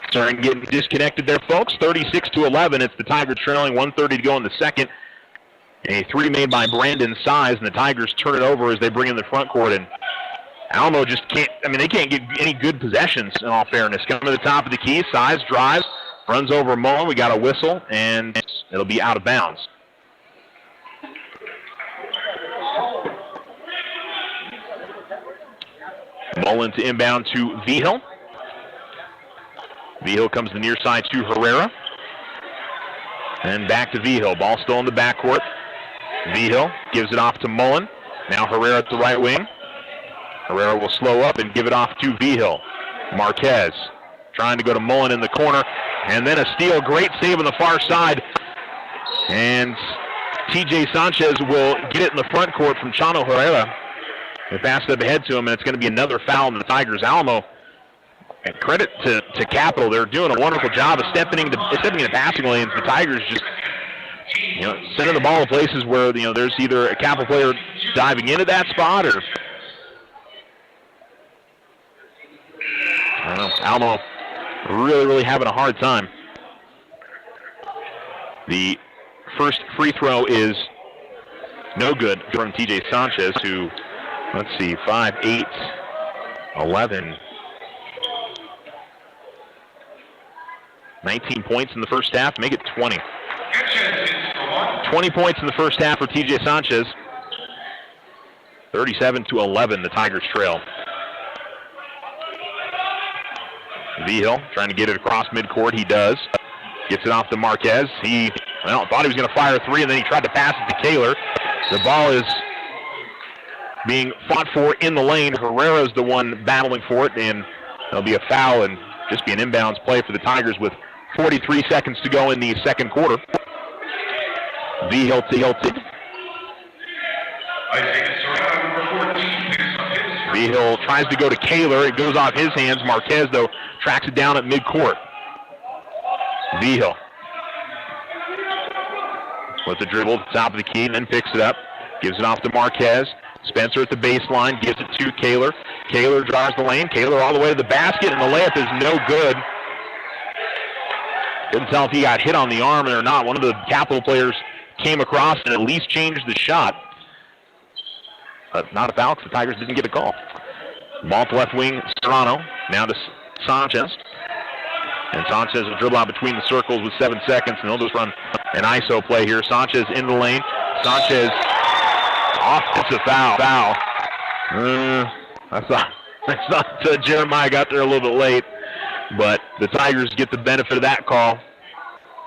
Starting getting disconnected there, folks. 36-11. It's the Tigers trailing. 1:30 to go in the second. A three made by Brandon Size, and the Tigers turn it over as they bring in the front court. And Alamo just can't, they can't get any good possessions, in all fairness. Coming to the top of the key, Size drives, runs over Mullen. We got a whistle, and it'll be out of bounds. Mullen to inbound to Vigil. Vigil comes to the near side to Herrera. And back to Vigil. Ball still in the backcourt. Vigil gives it off to Mullen. Now Herrera at the right wing. Herrera will slow up and give it off to Vigil. Marquez trying to go to Mullen in the corner. And then a steal. Great save on the far side. And T.J. Sanchez will get it in the front court from Chano Herrera. They pass it ahead to him, and it's going to be another foul in the Tigers. Alamo, and credit to Capital, they're doing a wonderful job of stepping into passing lanes. The Tigers just, sending the ball to places where, there's either a Capital player diving into that spot or, I don't know, Alamo really, really having a hard time. The first free throw is no good from T.J. Sanchez, who, let's see, 5, 8, 11. 19 points in the first half, make it 20. 20 points in the first half for T.J. Sanchez. 37-11, the Tigers trail. Vigil trying to get it across midcourt. He does. Gets it off to Marquez. He thought he was going to fire a three, and then he tried to pass it to Kaler. The ball is being fought for in the lane. Herrera's the one battling for it, and there'll be a foul and just be an inbounds play for the Tigers with 43 seconds to go in the second quarter. Vigil tries to go to Kaler. It goes off his hands. Marquez, though, tracks it down at midcourt. Vigil with the dribble at the top of the key, and then picks it up. Gives it off to Marquez. Spencer at the baseline, gives it to Kaler. Kaler drives the lane. Kaler all the way to the basket, and the layup is no good. Couldn't tell if he got hit on the arm or not. One of the Capital players came across and at least changed the shot. But not a foul because the Tigers didn't get a call. Ball to left wing, Serrano. Now to Sanchez. And Sanchez will dribble out between the circles with 7 seconds, and they'll just run an ISO play here. Sanchez in the lane. Sanchez, offensive foul. I thought Jeremiah got there a little bit late, but the Tigers get the benefit of that call.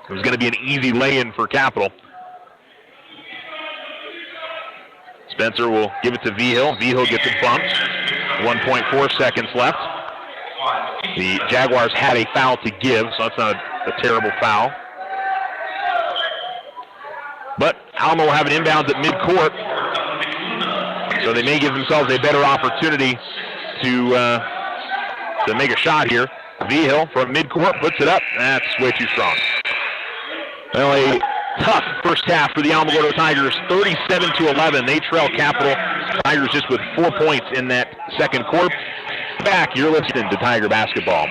It was going to be an easy lay-in for Capital. Spencer will give it to Vigil. Vigil gets it bumped. 1.4 seconds left. The Jaguars had a foul to give, so that's not a terrible foul. But Alamo will have an inbounds at midcourt, so they may give themselves a better opportunity to make a shot here. Vigil from midcourt puts it up. That's way too strong. Well, a tough first half for the Alamogordo Tigers, 37-11. They trail Capital. Tigers just with 4 points in that second quarter. Back, you're listening to Tiger Basketball.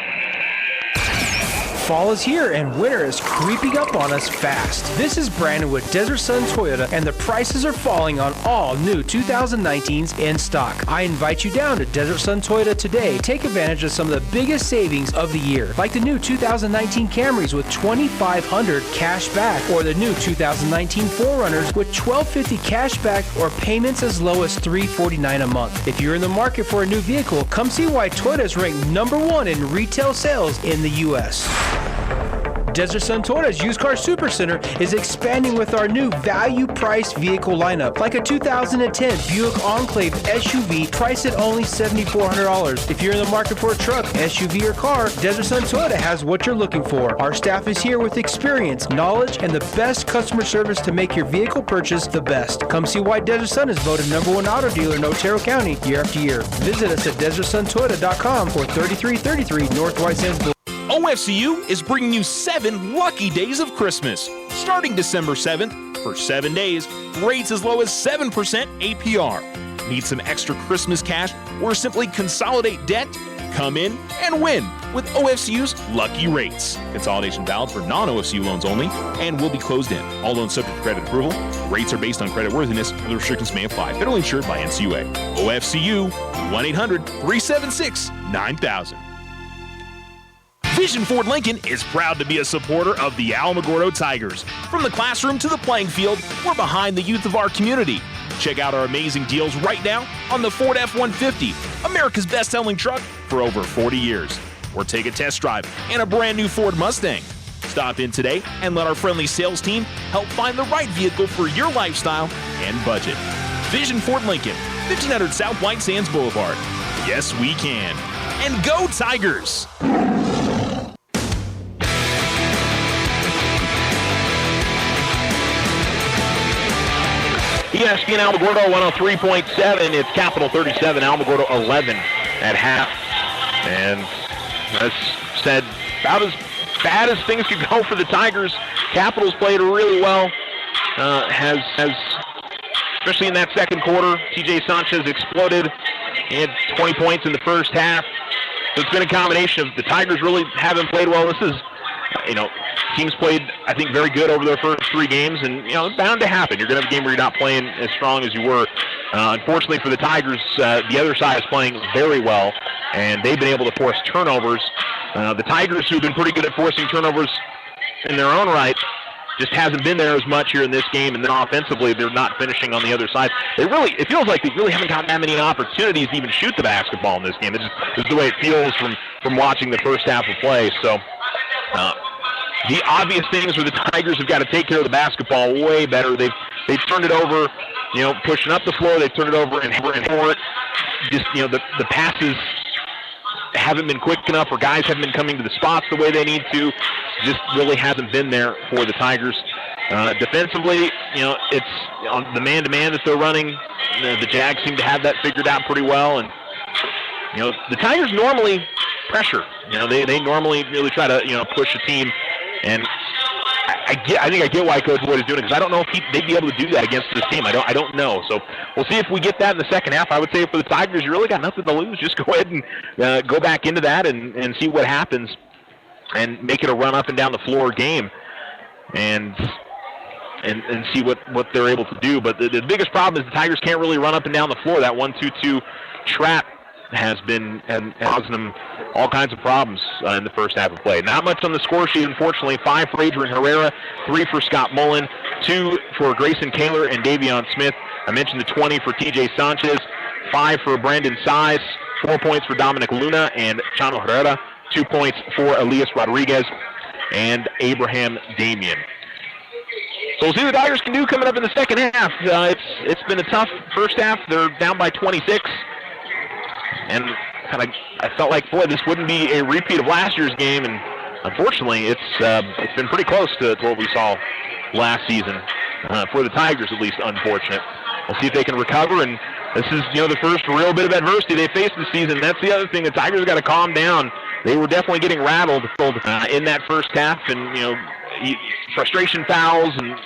Fall is here and winter is creeping up on us fast. This is Brandon with Desert Sun Toyota, and the prices are falling on all new 2019s in stock. I invite you down to Desert Sun Toyota today. Take advantage of some of the biggest savings of the year, like the new 2019 Camrys with $2,500 cash back, or the new 2019 4Runners with $1,250 cash back, or payments as low as $349 a month. If you're in the market for a new vehicle, come see why Toyota is ranked #1 in retail sales in the U.S. Desert Sun Toyota's Used Car Supercenter is expanding with our new value price vehicle lineup, like a 2010 Buick Enclave SUV priced at only $7,400. If you're in the market for a truck, SUV, or car, Desert Sun Toyota has what you're looking for. Our staff is here with experience, knowledge, and the best customer service to make your vehicle purchase the best. Come see why Desert Sun is voted #1 auto dealer in Otero County year after year. Visit us at DesertSunToyota.com or 3333 North White Sands Boulevard. OFCU is bringing you 7 lucky days of Christmas. Starting December 7th, for 7 days, rates as low as 7% APR. Need some extra Christmas cash or simply consolidate debt? Come in and win. with OFCU's Lucky Rates. Consolidation valid for non-OFCU loans only and will be closed in. All loans subject to credit approval. Rates are based on creditworthiness. Other restrictions may apply. Federally insured by NCUA. OFCU, 1-800-376-9000. Vision Ford Lincoln is proud to be a supporter of the Alamogordo Tigers. From the classroom to the playing field, we're behind the youth of our community. Check out our amazing deals right now on the Ford F-150, America's best-selling truck for over 40 years. Or take a test drive in a brand new Ford Mustang. Stop in today and let our friendly sales team help find the right vehicle for your lifestyle and budget. Vision Ford Lincoln, 1500 South White Sands Boulevard. Yes, we can. And go Tigers! ESPN Alamogordo 103.7. It's Capital 37, Alamogordo 11 at half. And as said, about as bad as things could go for the Tigers. Capital's played really well. Has especially in that second quarter, TJ Sanchez exploded. He had 20 points in the first half. So it's been a combination of the Tigers really haven't played well. This is, teams played, I think, very good over their first 3 games, and, it's bound to happen. You're going to have a game where you're not playing as strong as you were. Unfortunately for the Tigers, the other side is playing very well, and they've been able to force turnovers. The Tigers, who've been pretty good at forcing turnovers in their own right, just hasn't been there as much here in this game, and then offensively, they're not finishing on the other side. It feels like they really haven't gotten that many opportunities to even shoot the basketball in this game. It's just the way it feels from watching the first half of play. So, the obvious things where the Tigers have got to take care of the basketball way better. They've turned it over, pushing up the floor. They've turned it over and forward. Just, the passes haven't been quick enough, or guys haven't been coming to the spots the way they need to. Just really hasn't been there for the Tigers. Defensively, it's on the man-to-man that they're running. The Jags seem to have that figured out pretty well. And, the Tigers normally pressure. They normally really try to, push a team. And I think I get why Coach Boyd is doing it, because I don't know if they'd be able to do that against this team. I don't know. So we'll see if we get that in the second half. I would say for the Tigers, you really got nothing to lose. Just go ahead and go back into that and see what happens, and make it a run up and down the floor game, and see what they're able to do. But the biggest problem is the Tigers can't really run up and down the floor. That 1-2-2 trap has been causing them all kinds of problems in the first half of play. Not much on the score sheet, unfortunately. 5 for Adrian Herrera, 3 for Scott Mullen, 2 for Grayson Kaler and Davion Smith. I mentioned the 20 for TJ Sanchez, 5 for Brandon Size, 4 points for Dominic Luna and Chano Herrera, 2 points for Elias Rodriguez and Abraham Damian. So we'll see what the Tigers can do coming up in the second half. It's been a tough first half. They're down by 26. And I felt like, boy, this wouldn't be a repeat of last year's game, and unfortunately, it's been pretty close to what we saw last season for the Tigers, at least. Unfortunate. We'll see if they can recover, and this is the first real bit of adversity they faced this season. That's the other thing. The Tigers got to calm down. They were definitely getting rattled in that first half, and frustration fouls and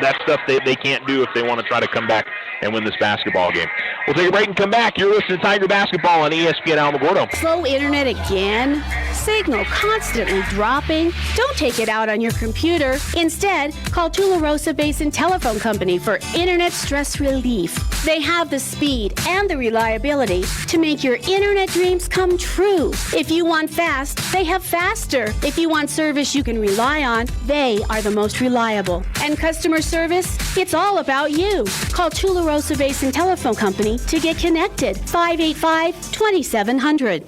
that stuff they can't do if they want to try to come back and win this basketball game. We'll take a break and come back. You're listening to Tiger Basketball on ESPN Alamogordo. Slow internet again? Signal constantly dropping? Don't take it out on your computer. Instead, call Tularosa Basin Telephone Company for internet stress relief. They have the speed and the reliability to make your internet dreams come true. If you want fast, they have faster. If you want service you can rely on, they are the most reliable. And customer service? It's all about you. Call Tularosa Basin Telephone Company to get connected. 585-2700.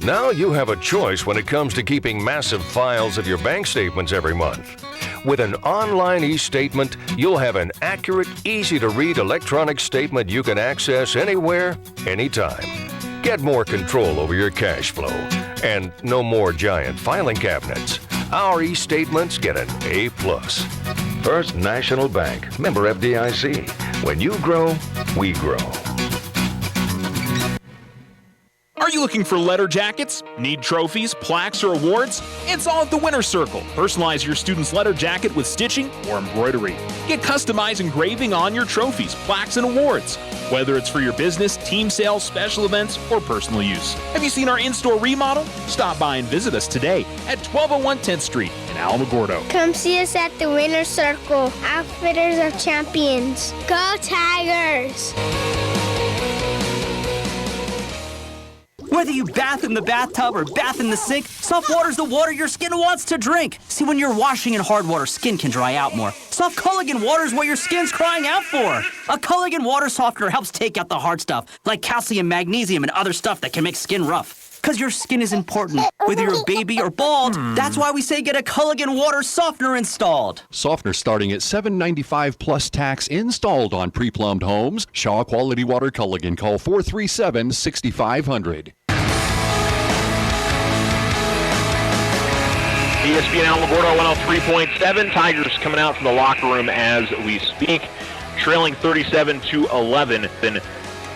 Now you have a choice when it comes to keeping massive files of your bank statements every month. With an online e-statement, you'll have an accurate, easy-to-read electronic statement you can access anywhere, anytime. Get more control over your cash flow. And no more giant filing cabinets. Our e-statements get an A+. First National Bank, member FDIC. When you grow, we grow. Are you Looking for letter jackets? Need trophies, plaques, or awards? It's all at the Winner's Circle. Personalize your student's letter jacket with stitching or embroidery. Get customized engraving on your trophies, plaques, and awards. Whether it's for your business, team sales, special events, or personal use. Have you seen our in-store remodel? Stop by and visit us today at 1201 10th Street in Alamogordo. Come see us at the Winner's Circle, Outfitters of Champions. Go Tigers! Whether you bath in the bathtub or bath in the sink, soft water's the water your skin wants to drink. See, when you're washing in hard water, skin can dry out more. Soft Culligan water's what your skin's crying out for. A Culligan water softener helps take out the hard stuff, like calcium, magnesium, and other stuff that can make skin rough. Because your skin is important, whether you're a baby or bald. That's why we say get a Culligan water softener installed. Softener starting at $7.95 plus tax installed on pre-plumbed homes. Shaw Quality Water Culligan. Call 437-6500. ESPN Alamogordo 103.7. Tigers coming out from the locker room as we speak, trailing 37-11. And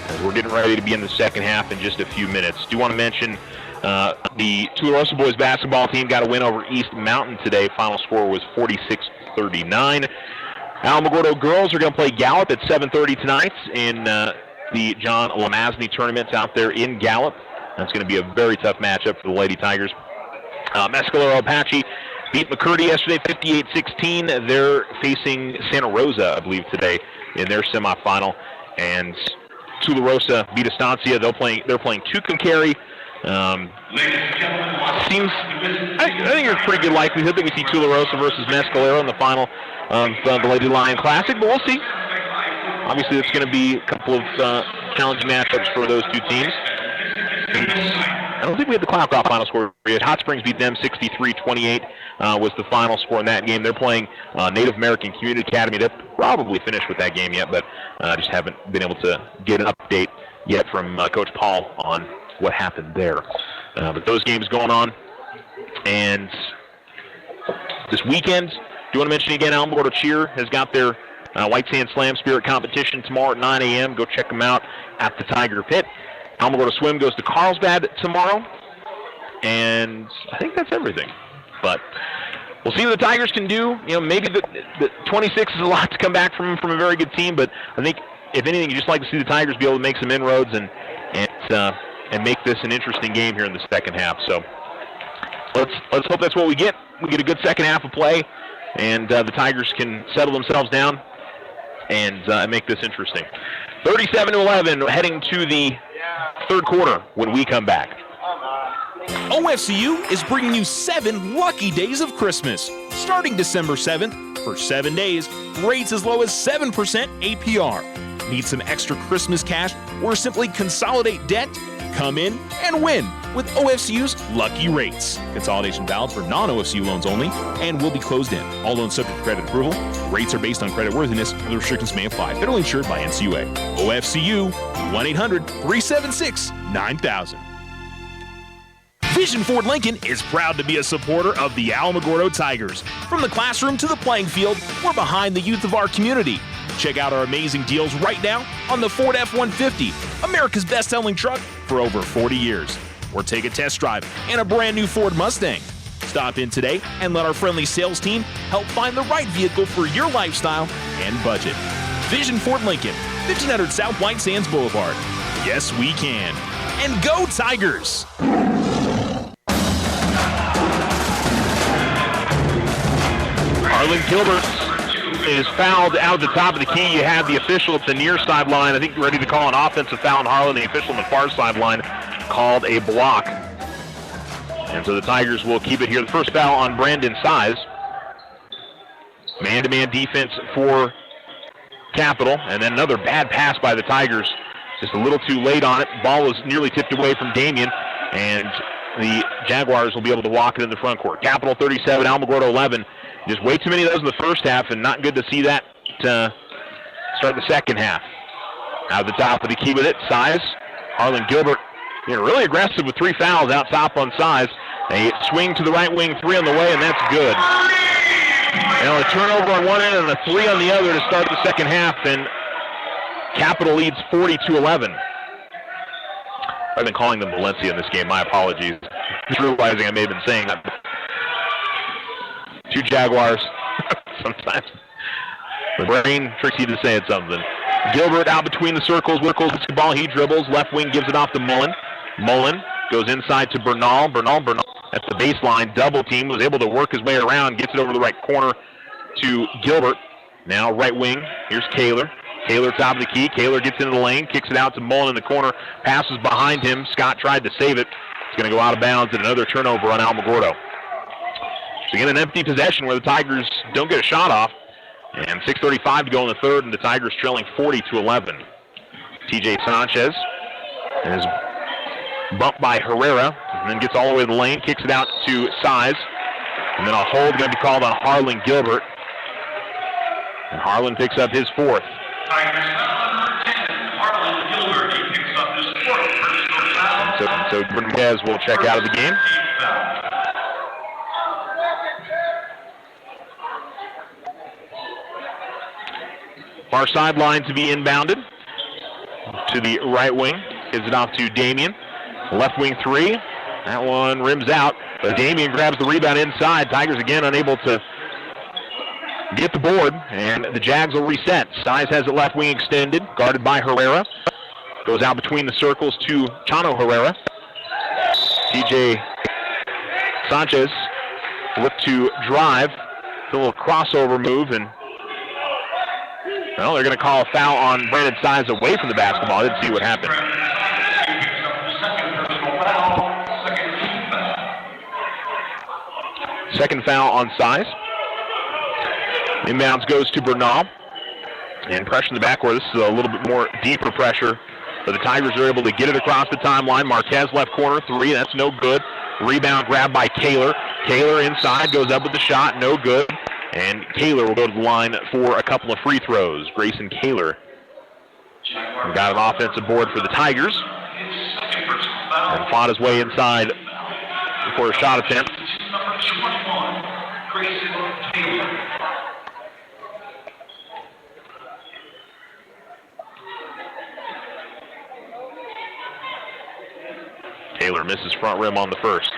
as we're getting ready to be in the second half in just a few minutes. Do want to mention the Tularosa boys basketball team got a win over East Mountain today. Final score was 46-39. Alamogordo girls are going to play Gallup at 7:30 tonight in the John Lamassney tournament out there in Gallup. That's going to be a very tough matchup for the Lady Tigers. Mescalero Apache beat McCurdy yesterday 58-16. They're facing Santa Rosa, I believe, today in their semifinal. And Tularosa beat Estancia. They're playing Tucumcari. I think there's a pretty good likelihood that we see Tularosa versus Mescalero in the final of the Lady Lion Classic, but we'll see. Obviously, it's going to be a couple of challenging matchups for those two teams. I don't think we had the Cloudcroft final score yet. Hot Springs beat them 63-28 was the final score in that game. They're playing Native American Community Academy. They're probably finished with that game yet, but just haven't been able to get an update yet from Coach Paul on what happened there. But those games going on. And this weekend, do you want to mention again, Alamogordo Cheer has got their White Sand Slam Spirit competition tomorrow at 9 a.m. Go check them out at the Tiger Pit. Alamogordo Swim goes to Carlsbad tomorrow, and I think that's everything. But we'll see what the Tigers can do. You know, maybe the 26 is a lot to come back from a very good team, but I think if anything, you just like to see the Tigers be able to make some inroads and make this an interesting game here in the second half. So let's hope that's what we get. We get a good second half of play, and the Tigers can settle themselves down and make this interesting. 37-11, heading to the third quarter when we come back. OFCU is bringing you 7 lucky days of Christmas. Starting December 7th, for 7 days, rates as low as 7% APR. Need some extra Christmas cash or simply consolidate debt? Come in and win with OFCU's Lucky Rates. Consolidation valid for non-OFCU loans only and will be closed in. All loans subject to credit approval. Rates are based on creditworthiness. Other restrictions may apply. Federally insured by NCUA. OFCU, 1-800-376-9000. Vision Ford Lincoln is proud to be a supporter of the Alamogordo Tigers. From the classroom to the playing field, we're behind the youth of our community. Check out our amazing deals right now on the Ford F-150, America's best-selling truck for over 40 years. Or take a test drive in a brand new Ford Mustang. Stop in today and let our friendly sales team help find the right vehicle for your lifestyle and budget. Vision Ford Lincoln, 1500 South White Sands Boulevard. Yes, we can. And go Tigers! Arlen Gilbert is fouled out at the top of the key. You have the official at the near sideline, I think, ready to call an offensive foul on Harlan. The official on the far sideline called a block. And so the Tigers will keep it here. The first foul on Brandon Size. Man-to-man defense for Capital. And then another bad pass by the Tigers. Just a little too late on it. Ball was nearly tipped away from Damien. And the Jaguars will be able to walk it in the front court. Capital 37, Alamogordo 11. Just way too many of those in the first half, and not good to see that start the second half. Out the top of the key with it, Size. Harlan Gilbert, really aggressive with 3 fouls out top on Size. A swing to the right wing, 3 on the way, and that's good. Now a turnover on one end and a 3 on the other to start the second half, and Capital leads 40-11. I've been calling them Valencia in this game. My apologies. Just realizing I may have been saying that. 2 Jaguars sometimes. The brain tricks you to saying something. Gilbert out between the circles. Wickles gets the ball. He dribbles. Left wing gives it off to Mullen. Mullen goes inside to Bernal. Bernal at the baseline. Double team. Was able to work his way around. Gets it over the right corner to Gilbert. Now right wing. Here's Kaler. Kaler top of the key. Kaler gets into the lane. Kicks it out to Mullen in the corner. Passes behind him. Scott tried to save it. It's going to go out of bounds and another turnover on Alamogordo. So again, an empty possession where the Tigers don't get a shot off. And 6:35 to go in the third, and the Tigers trailing 40-11. TJ Sanchez is bumped by Herrera, and then gets all the way to the lane, kicks it out to Size. And then a hold going to be called on Harlan Gilbert. And Harlan picks up his 4th. Tigers foul number 10, Harlan Gilbert. He picks up his 4th personal foul. So Bermudez will check out of the game. Far sideline to be inbounded to the right wing. Gives it off to Damien. Left wing 3. That one rims out. But Damien grabs the rebound inside. Tigers again unable to get the board. And the Jags will reset. Size has it left wing extended. Guarded by Herrera. Goes out between the circles to Chano Herrera. TJ Sanchez look to drive. A little crossover move, and well, they're going to call a foul on Brandon Size away from the basketball. I didn't see what happened. Second foul on Size. Inbounds goes to Bernal. And pressure in the backcourt. This is a little bit more deeper pressure. But the Tigers are able to get it across the timeline. Marquez left corner 3. That's no good. Rebound grabbed by Kaler. Kaler inside goes up with the shot. No good. And Kaler will go to the line for a couple of free throws. Grayson Kaler got an offensive board for the Tigers. And fought his way inside for a shot attempt. Number 21, Grayson Kaler. Kaler misses front rim on the first.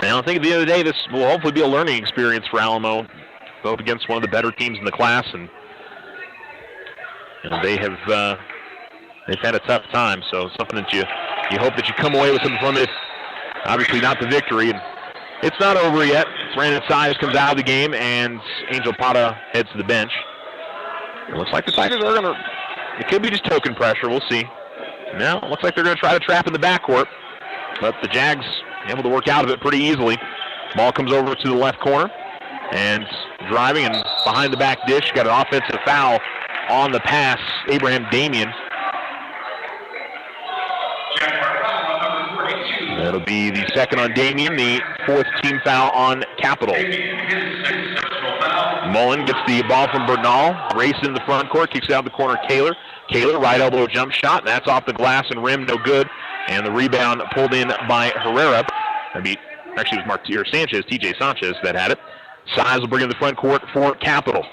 Now, I think at the end of the day, this will hopefully be a learning experience for Alamo. Go up against one of the better teams in the class, and they've had a tough time. So something that you hope that you come away with something from it. Obviously, not the victory, and it's not over yet. Brandon Size comes out of the game, and Angel Pata heads to the bench. It looks like the Tigers are going to. It could be just token pressure. We'll see. Now, it looks like they're going to try to trap in the backcourt, but the Jags able to work out of it pretty easily. Ball comes over to the left corner, and driving and behind the back dish. Got an offensive foul on the pass. Abraham Damien. That'll be the second on Damien, the 4th team foul on Capital. Mullen gets the ball from Bernal, races in the front court, kicks it out the corner. Kaler, right elbow jump shot, and that's off the glass and rim, no good. And the rebound pulled in by Herrera. Actually, it was TJ Sanchez that had it. Size will bring in the front court for Capital.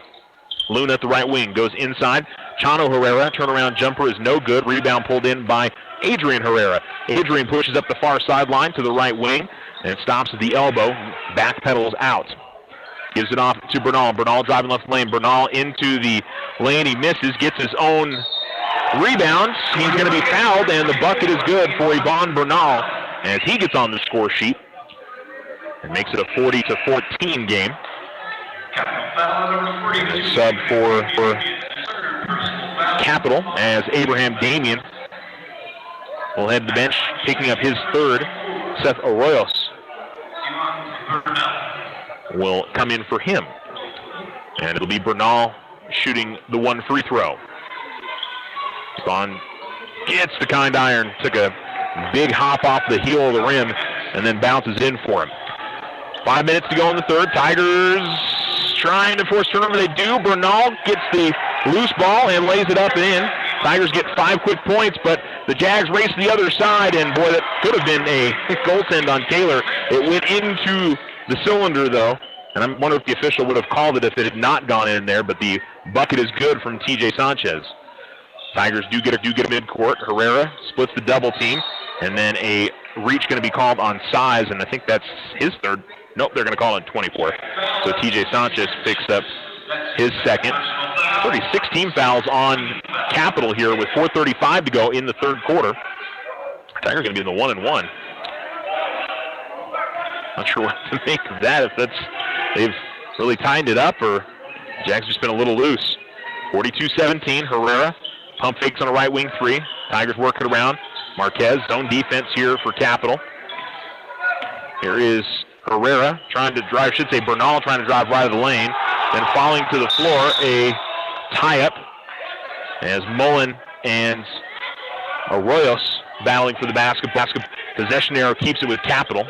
Luna at the right wing goes inside. Chano Herrera, turnaround jumper is no good. Rebound pulled in by Adrian Herrera. Adrian pushes up the far sideline to the right wing and stops at the elbow. Backpedals out. Gives it off to Bernal. Bernal driving left lane. Bernal into the lane. He misses, gets his own rebound. He's going to be fouled, and the bucket is good for Yvonne Bernal as he gets on the score sheet and makes it a 40-14 game. Sub for Capital as Abraham Damien will head to the bench, picking up his 3rd. Seth Arroyos will come in for him. And it'll be Bernal shooting the 1 free throw. Vaughn gets the kind iron, took a big hop off the heel of the rim, and then bounces in for him. 5 minutes to go in the third. Tigers trying to force turnover. They do. Bernal gets the loose ball and lays it up and in. Tigers get 5 quick points, but the Jags race to the other side, and boy, that could have been a goaltend on Kaler. It went into the cylinder, though, and I wonder if the official would have called it if it had not gone in there, but the bucket is good from TJ Sanchez. Tigers do get a midcourt. Herrera splits the double team, and then a reach going to be called on Size, and I think that's his third. Nope, they're going to call it 24. So TJ Sanchez picks up his second. 36 team fouls on Capital here with 4:35 to go in the third quarter. Tigers going to be in the 1-1. Not sure what to make of that. If they've really tightened it up, or Jack's just been a little loose. 42-17. Herrera pump fakes on a right wing three. Tigers work it around. Marquez zone defense here for Capital. Here is Herrera trying to drive. Should say Bernal trying to drive right of the lane. Then falling to the floor, a tie-up as Mullen and Arroyos battling for the basketball. Possession arrow keeps it with Capital.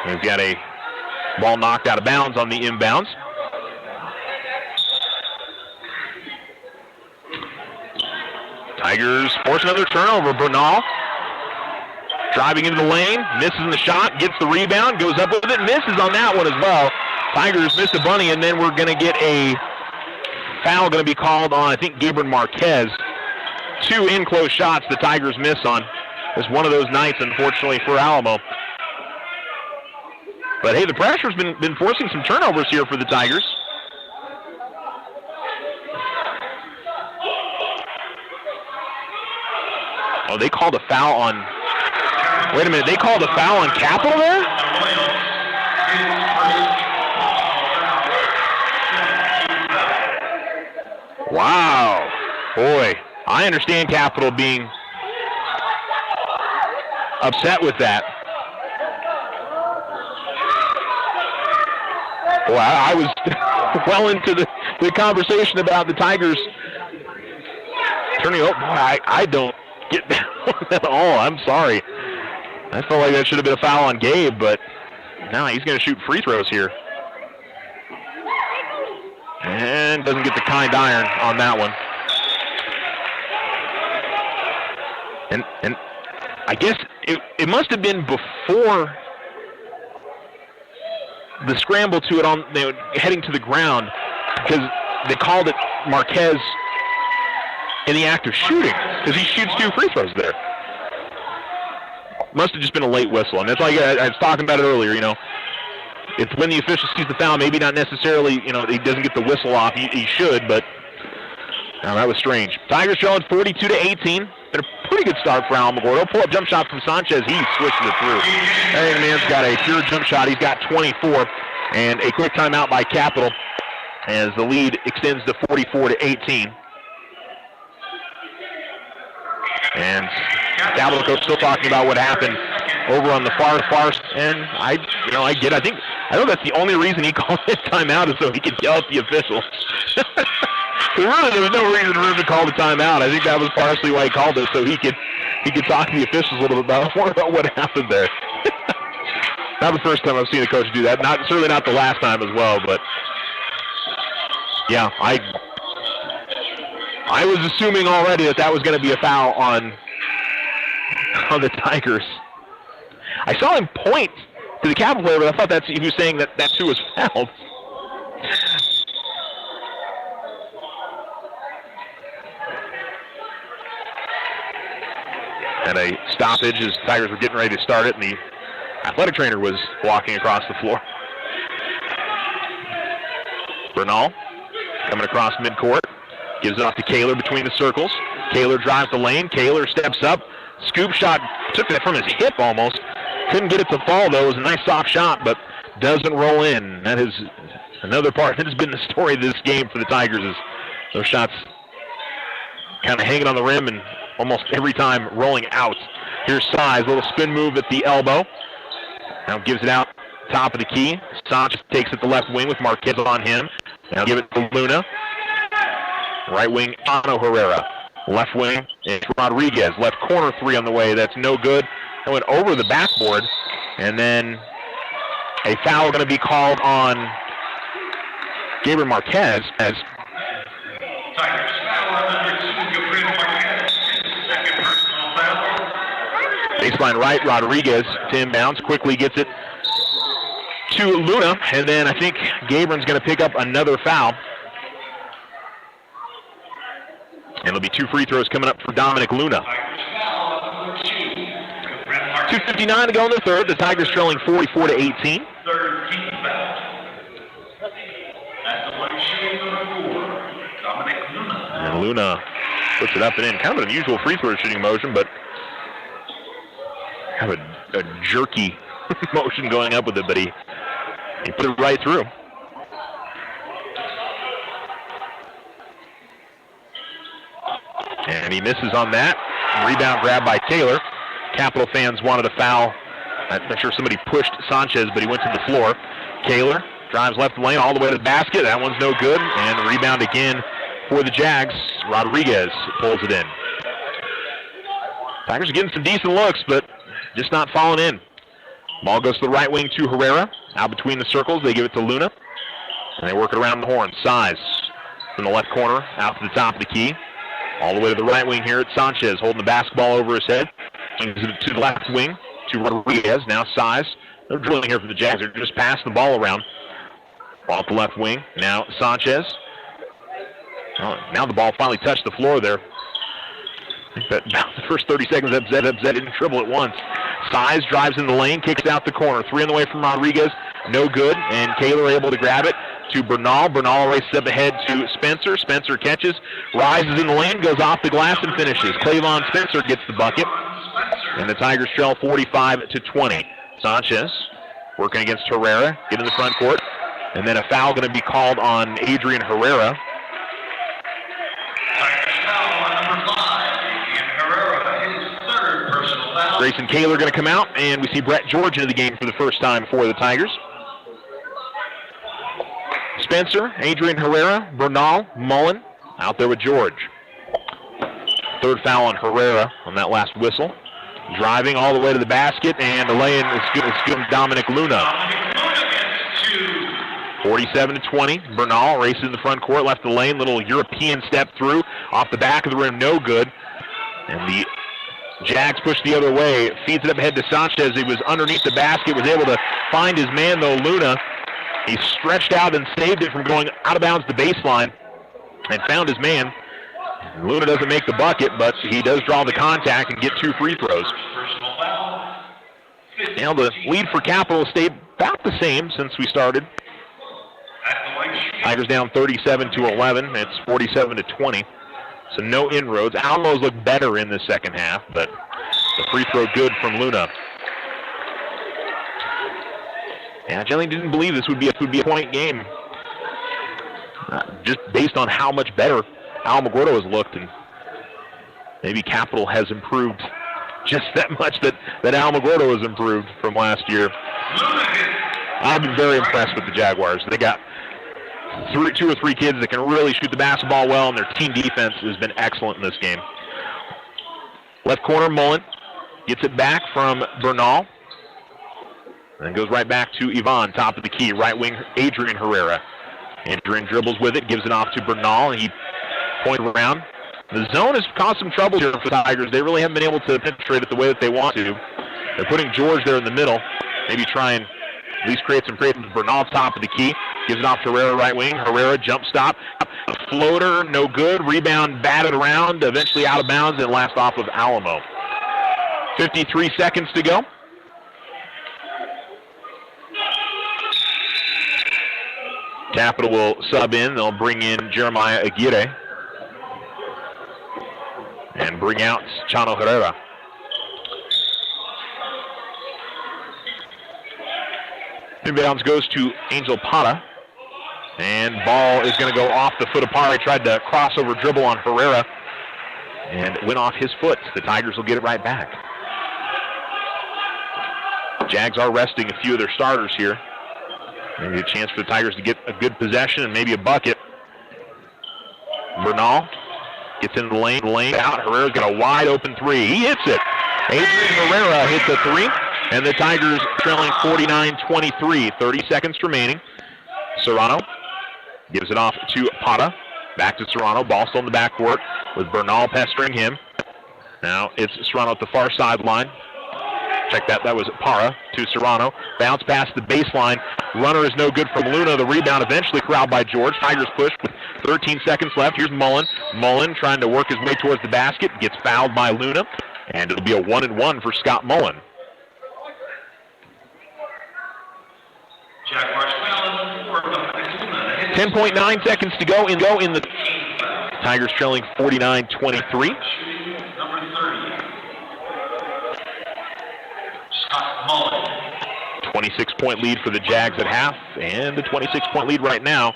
We've got a ball knocked out of bounds on the inbounds. Tigers force another turnover. Bernal driving into the lane, misses the shot, gets the rebound, goes up with it, misses on that one as well. Tigers miss a bunny, and then we're going to get a foul going to be called on, I think, Gabriel Marquez. 2 in-close shots the Tigers miss on. It's one of those nights, unfortunately, for Alamo. But, hey, the pressure's been forcing some turnovers here for the Tigers. Oh, they called a foul on... Wait a minute, they called a foul on Capital there? Wow. Boy, I understand Capital being upset with that. Boy, I was well into the conversation about the Tigers turning over. Boy, I don't get that at all. I'm sorry. I felt like that should have been a foul on Gabe, but now he's going to shoot free throws here. And doesn't get the kind iron on that one. And I guess it must have been before the scramble to it on heading to the ground, because they called it Marquez in the act of shooting, because he shoots 2 free throws there. Must have just been a late whistle, and that's like I was talking about it earlier. It's when the official sees the foul, maybe not necessarily. He doesn't get the whistle off. He should, but that was strange. Tigers trailing 42-18. Been a pretty good start for Alamogordo. Pull-up jump shot from Sanchez. He switched it through. That man's got a pure jump shot. He's got 24, and a quick timeout by Capital as the lead extends to 44-18. And Capital coach still talking about what happened over on the far, and I know that's the only reason he called this timeout is so he could yell at the officials. Really, there was no reason for him to call the timeout. I think that was partially why he called it, so he could talk to the officials a little bit about what happened there. Not the first time I've seen a coach do that. Certainly not the last time as well, but yeah, I was assuming already that was going to be a foul on the Tigers. I saw him point to the Capital player, but I thought he was saying that too was fouled. And a stoppage as Tigers were getting ready to start it, and the athletic trainer was walking across the floor. Bernal coming across midcourt. Gives it off to Kaler between the circles. Kaler drives the lane. Kaler steps up. Scoop shot. Took that from his hip almost. Couldn't get it to fall, though. It was a nice soft shot, but doesn't roll in. That is another part that has been the story of this game for the Tigers, is those shots kind of hanging on the rim and almost every time rolling out. Here's Size. Little spin move at the elbow. Now gives it out top of the key. Sanchez takes it to left wing with Marquez on him. Now give it to Luna. Right wing, Ano Herrera. Left wing, it's Rodriguez. Left corner 3 on the way. That's no good. That went over the backboard. And then a foul going to be called on Gabriel Marquez as Tigers foul on number 2, Gabriel Marquez. Second personal foul. baseline right, Rodriguez to inbounds. Quickly gets it to Luna, and then I think Gabron's going to pick up another foul. And it'll be 2 free throws coming up for Dominic Luna. 2:59 to go in the third. The Tigers trailing 44-18. Third team foul. That's the white shade number 4, Dominic Luna. And Luna puts it up and in. Kind of an unusual free throw shooting motion, but kind of a jerky motion going up with it, but he put it right through. And he misses on that. Rebound grab by Kaler. Capital fans wanted a foul. I'm not sure somebody pushed Sanchez, but he went to the floor. Kaler drives left lane all the way to the basket. That one's no good. And the rebound again for the Jags. Rodriguez pulls it in. Tigers are getting some decent looks, but just not falling in. Ball goes to the right wing to Herrera. Out between the circles, they give it to Luna. And they work it around the horn. Size from the left corner out to the top of the key. All the way to the right wing here at Sanchez, holding the basketball over his head. To the left wing to Rodriguez. Now Size. No drilling here for the Jags. They're just passing the ball around. Ball at the left wing. Now Sanchez. Oh, now the ball finally touched the floor there. I think that about the first 30 seconds Zed didn't dribble at once. Size drives in the lane, kicks out the corner. 3 on the way from Rodriguez. No good. And Kaler able to grab it to Bernal. Bernal races up ahead to Spencer. Spencer catches, rises in the lane, goes off the glass and finishes. Clavon Spencer gets the bucket. And the Tigers trail 45-20. Sanchez working against Herrera. Get in the front court. And then a foul going to be called on Adrian Herrera. Tigers foul on number 5, Adrian Herrera, his third personal foul. Grayson Kaler going to come out, and we see Brett George into the game for the first time for the Tigers. Spencer, Adrian Herrera, Bernal, Mullen out there with George. Third foul on Herrera on that last whistle. Driving all the way to the basket, and the lay-in is good. It's good. Dominic Luna. 47-20. Bernal races in the front court, left the lane, little European step through, off the back of the rim, no good. And the Jags push the other way, feeds it up ahead to Sanchez. He was underneath the basket, was able to find his man though, Luna. He stretched out and saved it from going out of bounds the baseline and found his man. Luna doesn't make the bucket, but he does draw the contact and get 2 free throws. Now the lead for Capital stayed about the same since we started. Tigers down 37-11. It's 47-20. So no inroads. Alamos look better in the second half, but the free throw good from Luna. And I generally didn't believe this would be a point game. Just based on how much better Alamogordo has looked, and maybe Capital has improved just that much that Alamogordo has improved from last year. I've been very impressed with the Jaguars. They got 2 or 3 kids that can really shoot the basketball well, and their team defense has been excellent in this game. Left corner, Mullen gets it back from Bernal, and then goes right back to Ivan, top of the key. Right wing, Adrian Herrera. Adrian dribbles with it, gives it off to Bernal, and he points around. The zone has caused some trouble here for the Tigers. They really haven't been able to penetrate it the way that they want to. They're putting George there in the middle, maybe try and at least create some with Bernal top of the key. Gives it off to Herrera, right wing. Herrera, jump stop. A floater, no good. Rebound batted around, eventually out of bounds, and last off of Alamo. 53 seconds to go. Capital will sub in. They'll bring in Jeremiah Aguirre and bring out Chano Herrera. Inbounds goes to Angel Pata. And ball is going to go off the foot of Pare. Tried to crossover dribble on Herrera and went off his foot. The Tigers will get it right back. Jags are resting a few of their starters here. Maybe a chance for the Tigers to get a good possession and maybe a bucket. Bernal gets into the lane out. Herrera's got a wide open 3. He hits it. Adrian Herrera hits a 3. And the Tigers trailing 49-23. 30 seconds remaining. Serrano gives it off to Pata. Back to Serrano. Ball still in the backcourt with Bernal pestering him. Now it's Serrano at the far sideline. check that. That was Parra to Serrano. Bounce past the baseline. Runner is no good from Luna. The rebound eventually corralled by George. Tigers push with 13 seconds left. Here's Mullen. Mullen trying to work his way towards the basket. Gets fouled by Luna. And it'll be a 1-and-1 for Scott Mullen. Jaguars foul. 10.9 seconds to go in the Tigers trailing 49-23. Number 30. Scott Mullen. 26-point lead for the Jags at half, and a 26-point lead right now.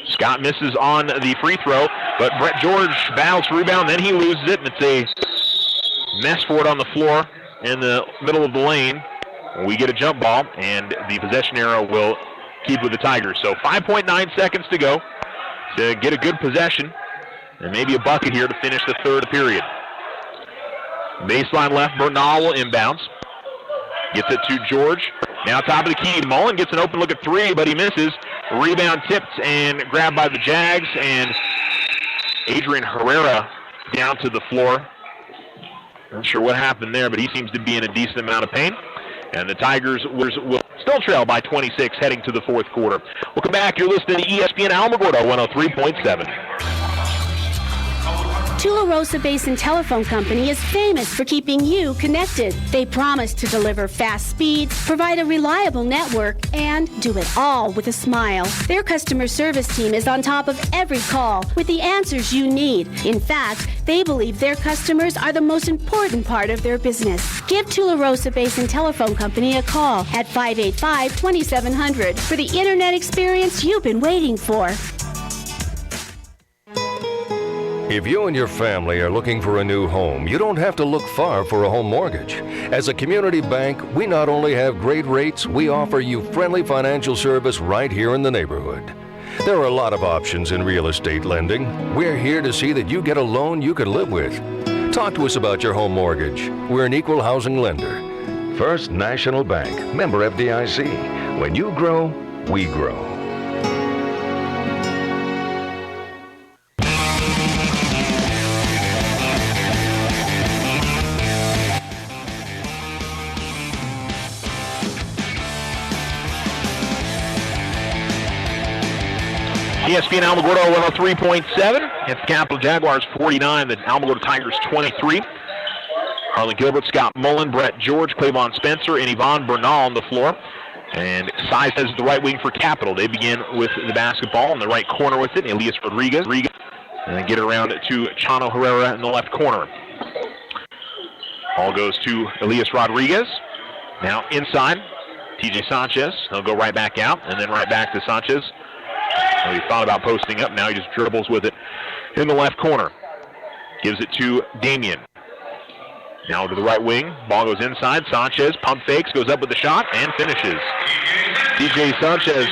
Scott misses on the free throw, but Brett George battles for rebound, then he loses it, and it's a mess for it on the floor in the middle of the lane. We get a jump ball, and the possession arrow will keep with the Tigers. So 5.9 seconds to go to get a good possession, and maybe a bucket here to finish the third period. Baseline left, Bernal will inbounds. Gets it to George. Now top of the key, Mullen gets an open look at three, but he misses. Rebound tipped and grabbed by the Jags, and Adrian Herrera down to the floor. Not sure what happened there, but he seems to be in a decent amount of pain. And the Tigers will still trail by 26 heading to the fourth quarter. We'll come back. You're listening to ESPN Alamogordo 103.7. Tularosa Basin Telephone Company is famous for keeping you connected. They promise to deliver fast speeds, provide a reliable network, and do it all with a smile. Their customer service team is on top of every call with the answers you need. In fact, they believe their customers are the most important part of their business. Give Tularosa Basin Telephone Company a call at 585-2700 for the internet experience you've been waiting for. If you and your family are looking for a new home, you don't have to look far for a home mortgage. As a community bank, we not only have great rates, we offer you friendly financial service right here in the neighborhood. There are a lot of options in real estate lending. We're here to see that you get a loan you can live with. Talk to us about your home mortgage. We're an equal housing lender. First National Bank, member FDIC. When you grow, we grow. ESPN Alamogordo 103.7. It's the Capital Jaguars 49, the Alamogordo Tigers 23. Harlan Gilbert, Scott Mullen, Brett George, Clavon Spencer, and Yvonne Bernal on the floor. And Size has the right wing for Capital. They begin with the basketball in the right corner with it. Elias Rodriguez. And then get it around to Chano Herrera in the left corner. Ball goes to Elias Rodriguez. Now inside, TJ Sanchez. He'll go right back out, and then right back to Sanchez. Well, he thought about posting up. Now he just dribbles with it in the left corner. Gives it to Damian. Now to the right wing. Ball goes inside. Sanchez pump fakes, goes up with the shot, and finishes. TJ Sanchez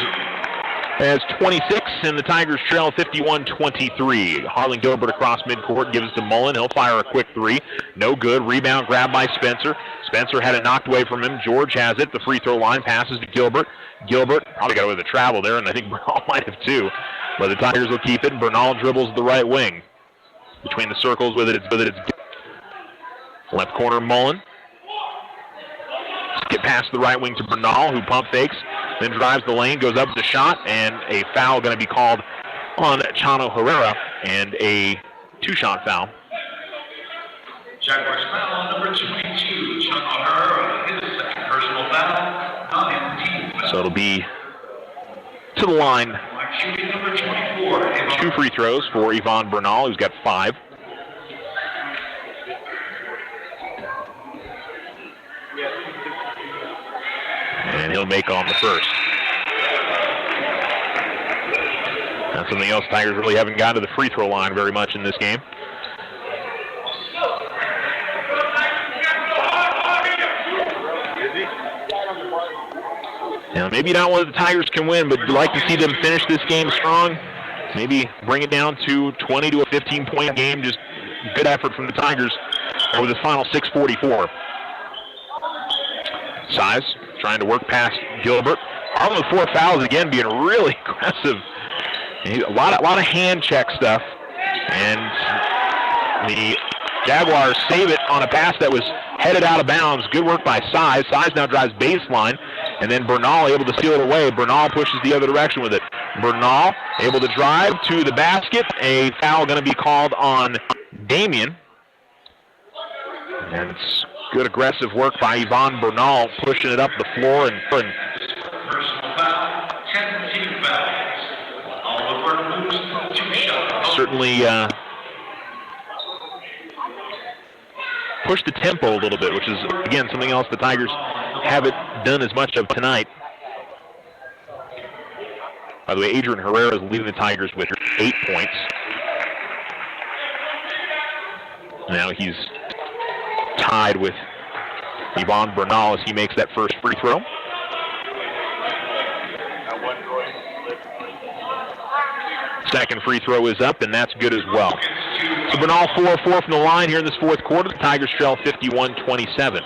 has 26, and the Tigers trail 51-23. Harlan Gilbert across midcourt gives to Mullen. He'll fire a quick three. No good. Rebound grabbed by Spencer. Spencer had it knocked away from him. George has it. The free throw line passes to Gilbert. Gilbert probably got away with the travel there, and I think Bernal might have too. But the Tigers will keep it. Bernal dribbles the right wing. Between the circles with it, it's left corner Mullen. Get past the right wing to Bernal, who pump fakes, then drives the lane, goes up with the shot, and a foul going to be called on Chano Herrera, and a two-shot foul. Jaguars foul number 22, Chano Herrera, his second personal foul. So it'll be to the line. Shooting number 24. Two free throws for Yvonne Bernal, who's got 5. And he'll make on the first. That's something else. Tigers really haven't gotten to the free throw line very much in this game. Now, maybe not one of the Tigers can win, but you'd like to see them finish this game strong. Maybe bring it down to 20 to a 15-point game. Just good effort from the Tigers over this final 6:44. Size trying to work past Gilbert. Harlan with 4 fouls again, being really aggressive. A lot of hand check stuff, and the Jaguars save it on a pass that was headed out of bounds. Good work by Size. Size now drives baseline, and then Bernal able to steal it away. Bernal pushes the other direction with it. Bernal able to drive to the basket. A foul going to be called on Damian. And it's good aggressive work by Yvonne Bernal, pushing it up the floor. And Personal foul, 10 team fouls. Alamogordo moves to shot. Certainly push the tempo a little bit, which is, again, something else the Tigers haven't done as much of tonight. By the way, Adrian Herrera is leading the Tigers with 8 points. Now he's tied with Yvonne Bernal as he makes that first free throw. Second free throw is up, and that's good as well. So Bernal 4-4 from the line here in this fourth quarter. The Tigers trail 51-27.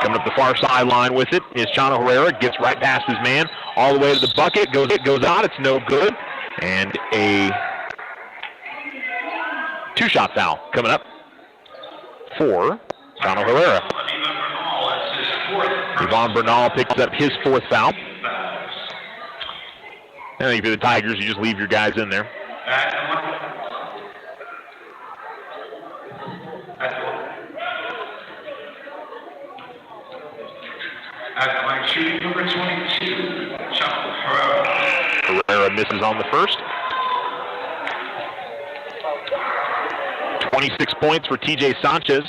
Coming up the far sideline with it is Chano Herrera. Gets right past his man, all the way to the bucket. Goes out. It's no good. And a two-shot foul coming up for Chano Herrera. Yvonne Bernal picks up his fourth foul. I think for the Tigers, you just leave your guys in there. At the line shooting number 22, Chano Herrera. Herrera misses on the first. 26 points for TJ Sanchez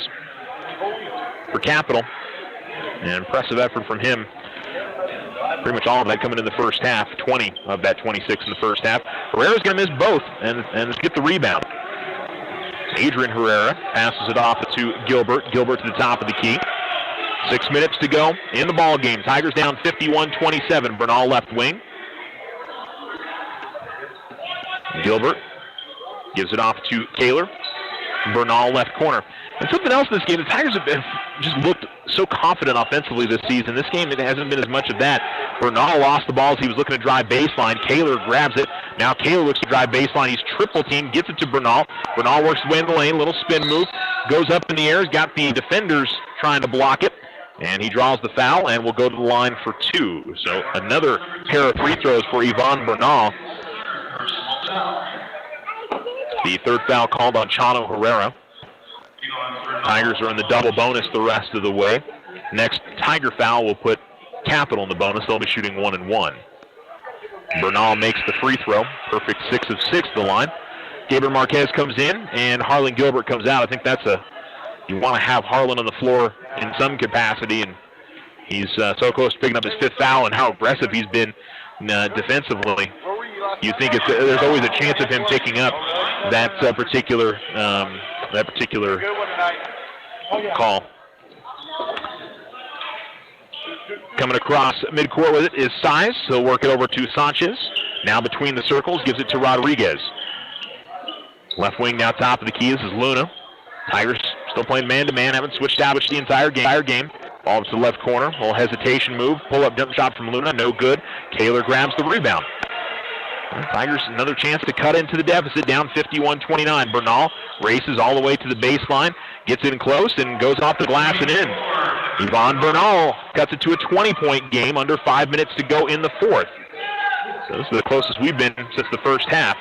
for Capital. An impressive effort from him. Pretty much all of that coming in the first half. 20 of that 26 in the first half. Herrera's going to miss both and get the rebound. Adrian Herrera passes it off to Gilbert. Gilbert to the top of the key. 6 minutes to go in the ball game. Tigers down 51-27. Bernal left wing. Gilbert gives it off to Kaler. Bernal left corner. And something else in this game, the Tigers have just looked so confident offensively this season. This game, it hasn't been as much of that. Bernal lost the ball as he was looking to drive baseline. Kaler grabs it. Now Kaler looks to drive baseline. He's triple teamed, gets it to Bernal. Bernal works his way in the lane, little spin move, goes up in the air. He's got the defenders trying to block it. And he draws the foul and will go to the line for two. So another pair of free throws for Yvonne Bernal. The third foul called on Chano Herrera. Tigers are in the double bonus the rest of the way. Next Tiger foul will put Capital in the bonus. They'll be shooting 1-1. Bernal makes the free throw. Perfect 6 of 6 to the line. Gabriel Marquez comes in and Harlan Gilbert comes out. I think that's you want to have Harlan on the floor in some capacity, and he's so close to picking up his fifth foul, and how aggressive he's been defensively. You think there's always a chance of him picking up that particular call. Coming across midcourt with it is Size. He'll work it over to Sanchez. Now between the circles, gives it to Rodriguez. Left wing now top of the key. This is Luna. Tigers still playing man-to-man. Haven't switched out the entire game. Ball to the left corner. A little hesitation move. Pull-up jump shot from Luna. No good. Kaler grabs the rebound. Tigers another chance to cut into the deficit, down 51-29. Bernal races all the way to the baseline, gets in close, and goes off the glass and in. Yvonne Bernal cuts it to a 20-point game, under 5 minutes to go in the fourth. So this is the closest we've been since the first half.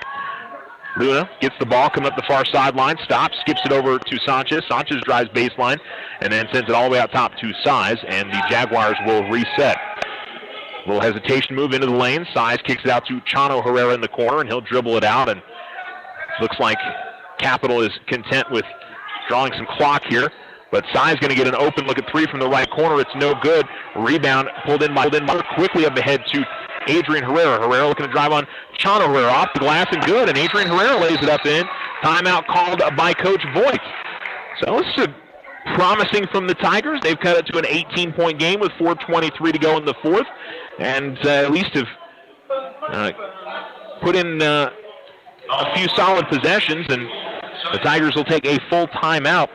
Luna gets the ball, coming up the far sideline, stops, skips it over to Sanchez. Sanchez drives baseline, and then sends it all the way out top to Size, and the Jaguars will reset. A little hesitation move into the lane. Size kicks it out to Chano Herrera in the corner, and he'll dribble it out. And looks like Capital is content with drawing some clock here. But Size going to get an open look at three from the right corner. It's no good. Rebound pulled in by quickly up ahead to Adrian Herrera. Herrera looking to drive on Chano Herrera off the glass and good. And Adrian Herrera lays it up in. Timeout called by Coach Voigt. So this is promising from the Tigers. They've cut it to an 18-point game with 4:23 to go in the fourth. And at least have put in a few solid possessions, and the Tigers will take a full timeout.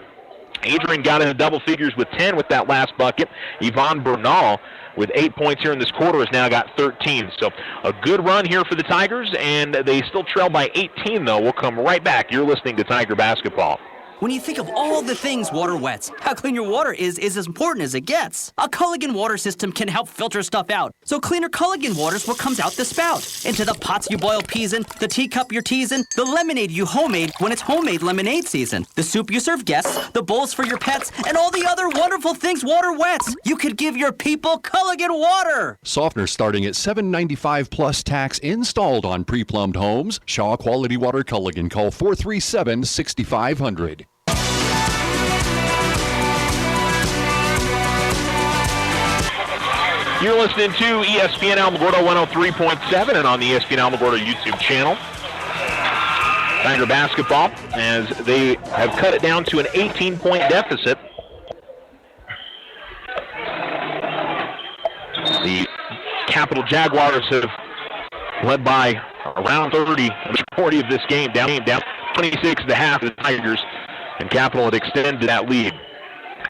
Adrian got into double figures with 10 with that last bucket. Yvonne Bernal, with 8 points here in this quarter, has now got 13. So a good run here for the Tigers, and they still trail by 18, though. We'll come right back. You're listening to Tiger Basketball. When you think of all the things water wets, how clean your water is as important as it gets. A Culligan water system can help filter stuff out, so cleaner Culligan water's what comes out the spout. Into the pots you boil peas in, the teacup you're teasing, the lemonade you homemade when it's homemade lemonade season, the soup you serve guests, the bowls for your pets, and all the other wonderful things water wets. You could give your people Culligan water. Softener starting at $7.95 plus tax installed on pre-plumbed homes. Shaw Quality Water Culligan. Call 437-6500. You're listening to ESPN Alamogordo 103.7 and on the ESPN Alamogordo YouTube channel. Tiger basketball, as they have cut it down to an 18-point deficit. The Capital Jaguars have led by around 30, 40 of this game, down 26 and a half of the Tigers, and Capital had extended that lead.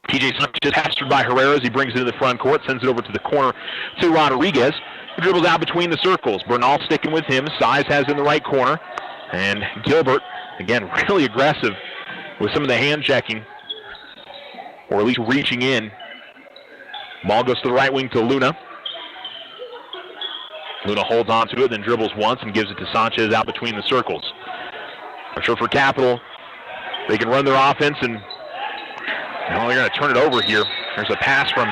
TJ Sanchez pastored by Herrera as he brings it into the front court, sends it over to the corner to Rodriguez, who dribbles out between the circles. Bernal sticking with him. Size has in the right corner. And Gilbert, again, really aggressive with some of the hand checking, or at least reaching in. Ball goes to the right wing to Luna. Luna holds on to it, then dribbles once and gives it to Sanchez out between the circles. I'm sure for Capital, they can run their offense and now they're going to turn it over here. There's a pass from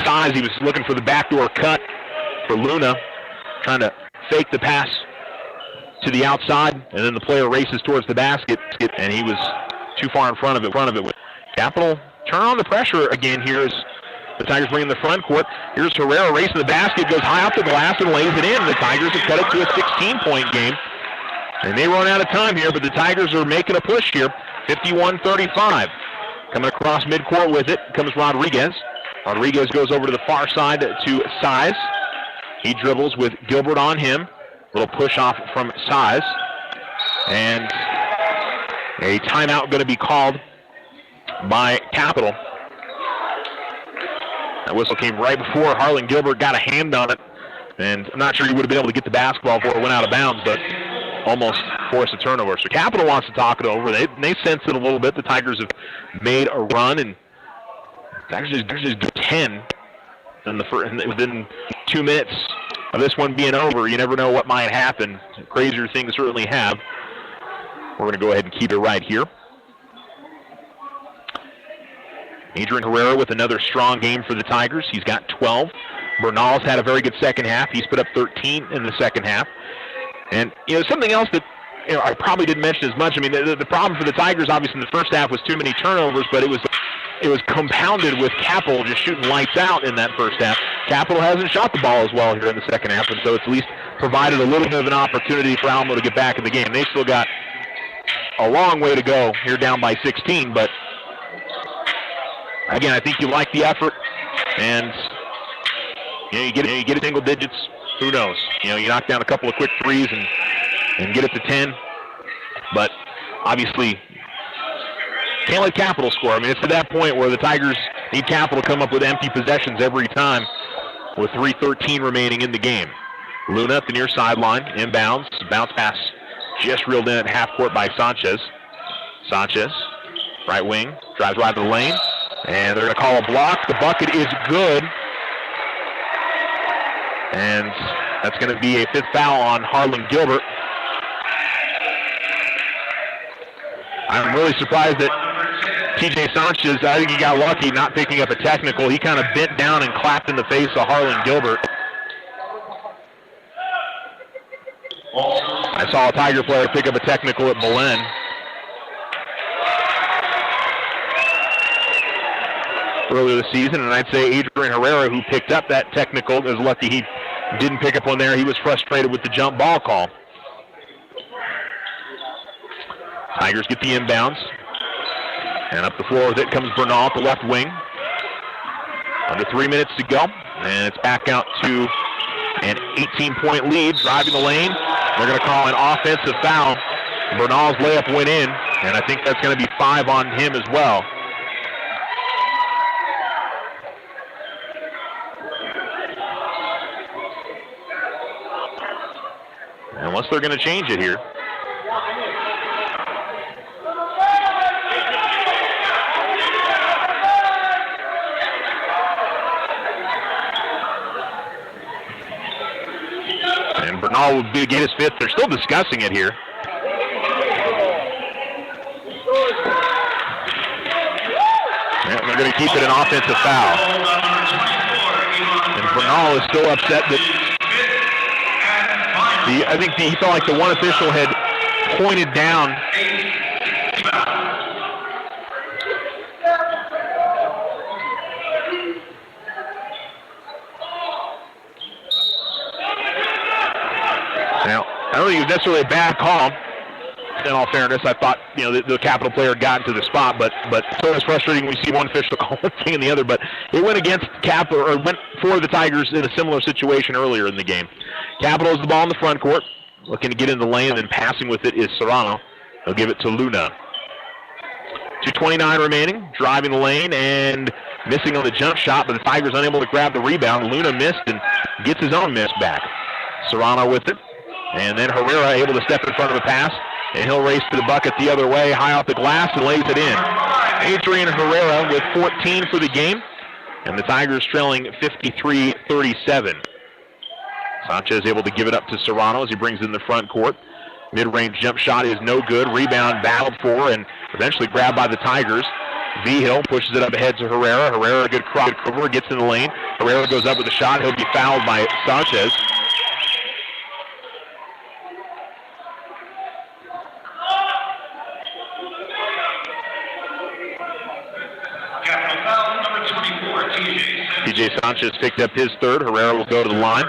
Size. He was looking for the backdoor cut for Luna, trying to fake the pass to the outside, and then the player races towards the basket, and he was too far in front of it. Capital turn on the pressure again here as the Tigers bring in the front court. Here's Herrera racing the basket, goes high off the glass and lays it in. The Tigers have cut it to a 16-point game, and they run out of time here, but the Tigers are making a push here, 51-35. Coming across midcourt with it comes Rodriguez. Rodriguez goes over to the far side to Size. He dribbles with Gilbert on him. Little push off from Size. And a timeout going to be called by Capital. That whistle came right before Harlan Gilbert got a hand on it. And I'm not sure he would have been able to get the basketball before it went out of bounds, but almost forced a turnover. So Capital wants to talk it over. They sense it a little bit. The Tigers have made a run, and Tigers just do 10 within 2 minutes of this one being over. You never know what might happen. Crazier things certainly have. We're going to go ahead and keep it right here. Adrian Herrera with another strong game for the Tigers. He's got 12. Bernal's had a very good second half. He's put up 13 in the second half. And, something else that I probably didn't mention as much. I mean, the problem for the Tigers, obviously, in the first half was too many turnovers, but it was compounded with Capital just shooting lights out in that first half. Capital hasn't shot the ball as well here in the second half, and so it's at least provided a little bit of an opportunity for Alamo to get back in the game. They still got a long way to go here down by 16, but, again, I think you like the effort, and you get it single digits. Who knows? You knock down a couple of quick threes and get it to 10. But obviously, can't let Capital score. I mean, it's to that point where the Tigers need Capital to come up with empty possessions every time with 3:13 remaining in the game. Luna at the near sideline, inbounds. Bounce pass just reeled in at half court by Sanchez. Sanchez, right wing, drives right to the lane. And they're going to call a block. The bucket is good. And that's going to be a fifth foul on Harlan Gilbert. I'm really surprised that TJ Sanchez, I think he got lucky not picking up a technical. He kind of bent down and clapped in the face of Harlan Gilbert. I saw a Tiger player pick up a technical at Belen. Earlier this season, and I'd say Adrian Herrera, who picked up that technical, is lucky he didn't pick up one there. He was frustrated with the jump ball call. Tigers get the inbounds. And up the floor with it comes Bernal at the left wing. Under 3 minutes to go. And it's back out to an 18-point lead. Driving the lane. They're going to call an offensive foul. Bernal's layup went in. And I think that's going to be 5 on him as well. Unless they're going to change it here. Bernal will get his fifth. They're still discussing it here. Yeah, they're going to keep it an offensive foul. And Bernal is still upset that I think he felt like the one official had pointed down. Now, I don't think it was necessarily a bad call. In all fairness, I thought the Capital player had gotten to the spot, but so it's frustrating when we see one official call one thing and the other. But it went against Capital, or went for the Tigers in a similar situation earlier in the game. Capital has the ball in the front court, looking to get in the lane, and then passing with it is Serrano. They'll give it to Luna. 2:29 remaining, driving the lane and missing on the jump shot, but the Tigers unable to grab the rebound. Luna missed and gets his own miss back. Serrano with it, and then Herrera able to step in front of the pass. And he'll race to the bucket the other way, high off the glass, and lays it in. Adrian Herrera with 14 for the game, and the Tigers trailing 53-37. Sanchez able to give it up to Serrano as he brings it in the front court. Mid-range jump shot is no good. Rebound battled for and eventually grabbed by the Tigers. Vigil pushes it up ahead to Herrera. Herrera, good crossover, gets in the lane. Herrera goes up with a shot. He'll be fouled by Sanchez. TJ Sanchez picked up his third. Herrera will go to the line.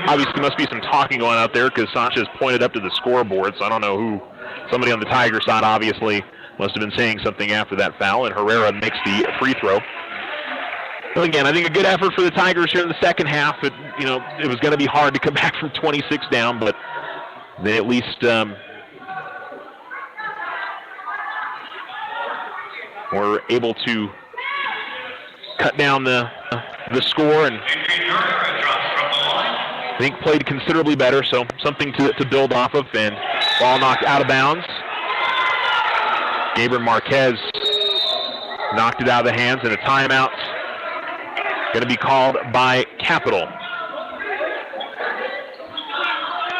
Obviously, must be some talking going out there because Sanchez pointed up to the scoreboard, so I don't know who. Somebody on the Tiger side obviously must have been saying something after that foul, and Herrera makes the free throw. Well, again, I think a good effort for the Tigers here in the second half. It was going to be hard to come back from 26 down, but they at least were able to cut down the score, and I think played considerably better, so something to build off of. And ball knocked out of bounds. Gabriel Marquez knocked it out of the hands, and a timeout going to be called by Capital.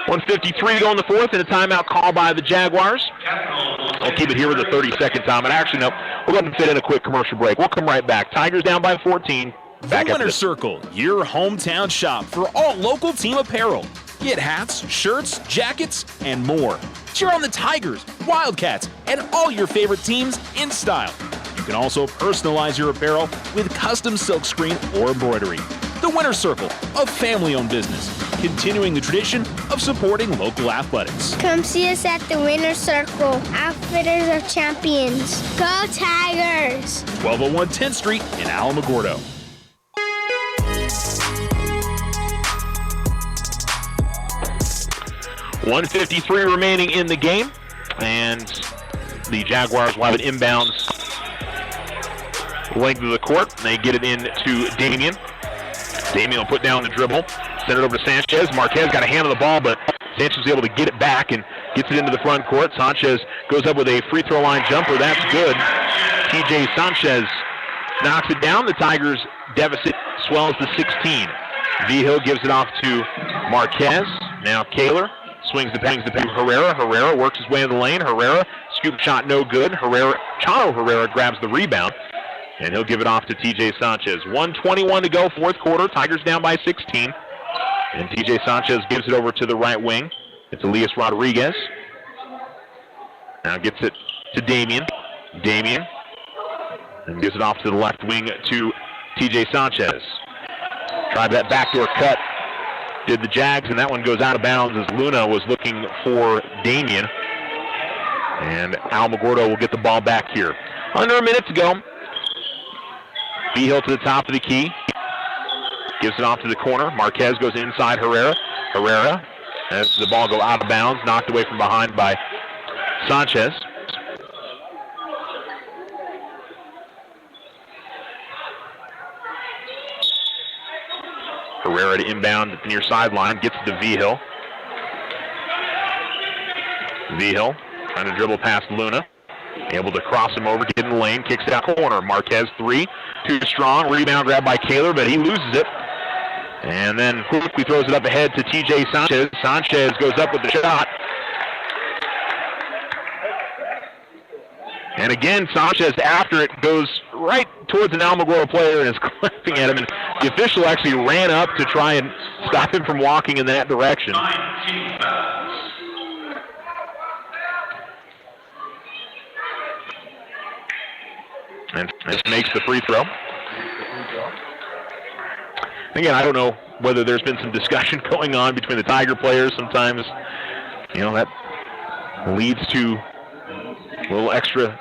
1:53 to go in the fourth, and a timeout called by the Jaguars. I'll keep it here with a 30-second time. And actually, no, we'll go ahead and fit in a quick commercial break. We'll come right back. Tigers down by 14. Back the Winner's Circle, your hometown shop for all local team apparel. Get hats, shirts, jackets, and more. Cheer on the Tigers, Wildcats, and all your favorite teams in style. You can also personalize your apparel with custom silkscreen or embroidery. The Winner's Circle, a family-owned business, continuing the tradition of supporting local athletics. Come see us at the Winner's Circle, Outfitters of Champions. Go Tigers! 1201 10th Street in Alamogordo. 1:53 remaining in the game, and the Jaguars will have an inbounds length of the court. They get it in to Damian. Damian will put down the dribble, send it over to Sanchez. Marquez got a hand on the ball, but Sanchez is able to get it back and gets it into the front court. Sanchez goes up with a free throw line jumper. That's good. TJ Sanchez knocks it down. The Tigers' deficit swells to 16. Vigil gives it off to Marquez. Now Kaler swings the to Herrera. Herrera works his way in the lane. Herrera, scoop shot no good. Chano Herrera grabs the rebound, and he'll give it off to TJ Sanchez. 1:21 to go, fourth quarter. Tigers down by 16. And TJ Sanchez gives it over to the right wing. It's Elias Rodriguez. Now gets it to Damian. Damian. And gives it off to the left wing to TJ Sanchez. Tried that backdoor cut. Did the Jags, and that one goes out of bounds as Luna was looking for Damian. And Alamogordo will get the ball back here. Under a minute to go. Vigil to the top of the key. Gives it off to the corner. Marquez goes inside Herrera. Herrera has the ball go out of bounds, knocked away from behind by Sanchez. Herrera to inbound at the near sideline, gets it to Vigil. Vigil trying to dribble past Luna. Able to cross him over, get in the lane, kicks it out corner. Marquez three, too strong. Rebound grabbed by Kaler, but he loses it. And then quickly throws it up ahead to T.J. Sanchez. Sanchez goes up with the shot. And again, Sanchez, after it, goes right towards an Alamogordo player and is clapping at him. And the official actually ran up to try and stop him from walking in that direction. And this makes the free throw. Again, I don't know whether there's been some discussion going on between the Tiger players. Sometimes, that leads to a little extra,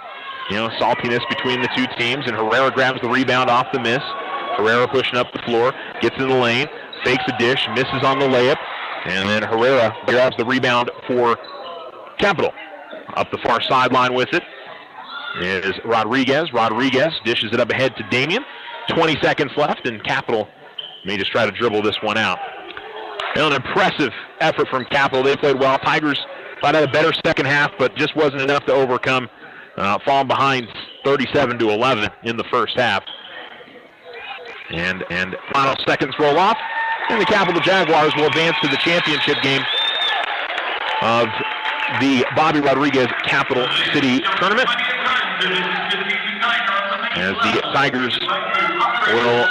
saltiness between the two teams. And Herrera grabs the rebound off the miss. Herrera pushing up the floor, gets in the lane, fakes a dish, misses on the layup. And then Herrera grabs the rebound for Capital. Up the far sideline with it is Rodriguez. Rodriguez dishes it up ahead to Damian. 20 seconds left, and Capital may just try to dribble this one out. An impressive effort from Capital. They played well. Tigers thought had a better second half, but just wasn't enough to overcome, falling behind 37-11 in the first half. And final seconds roll off, and the Capital Jaguars will advance to the championship game of the Bobby Rodriguez Capital City Tournament, as the Tigers will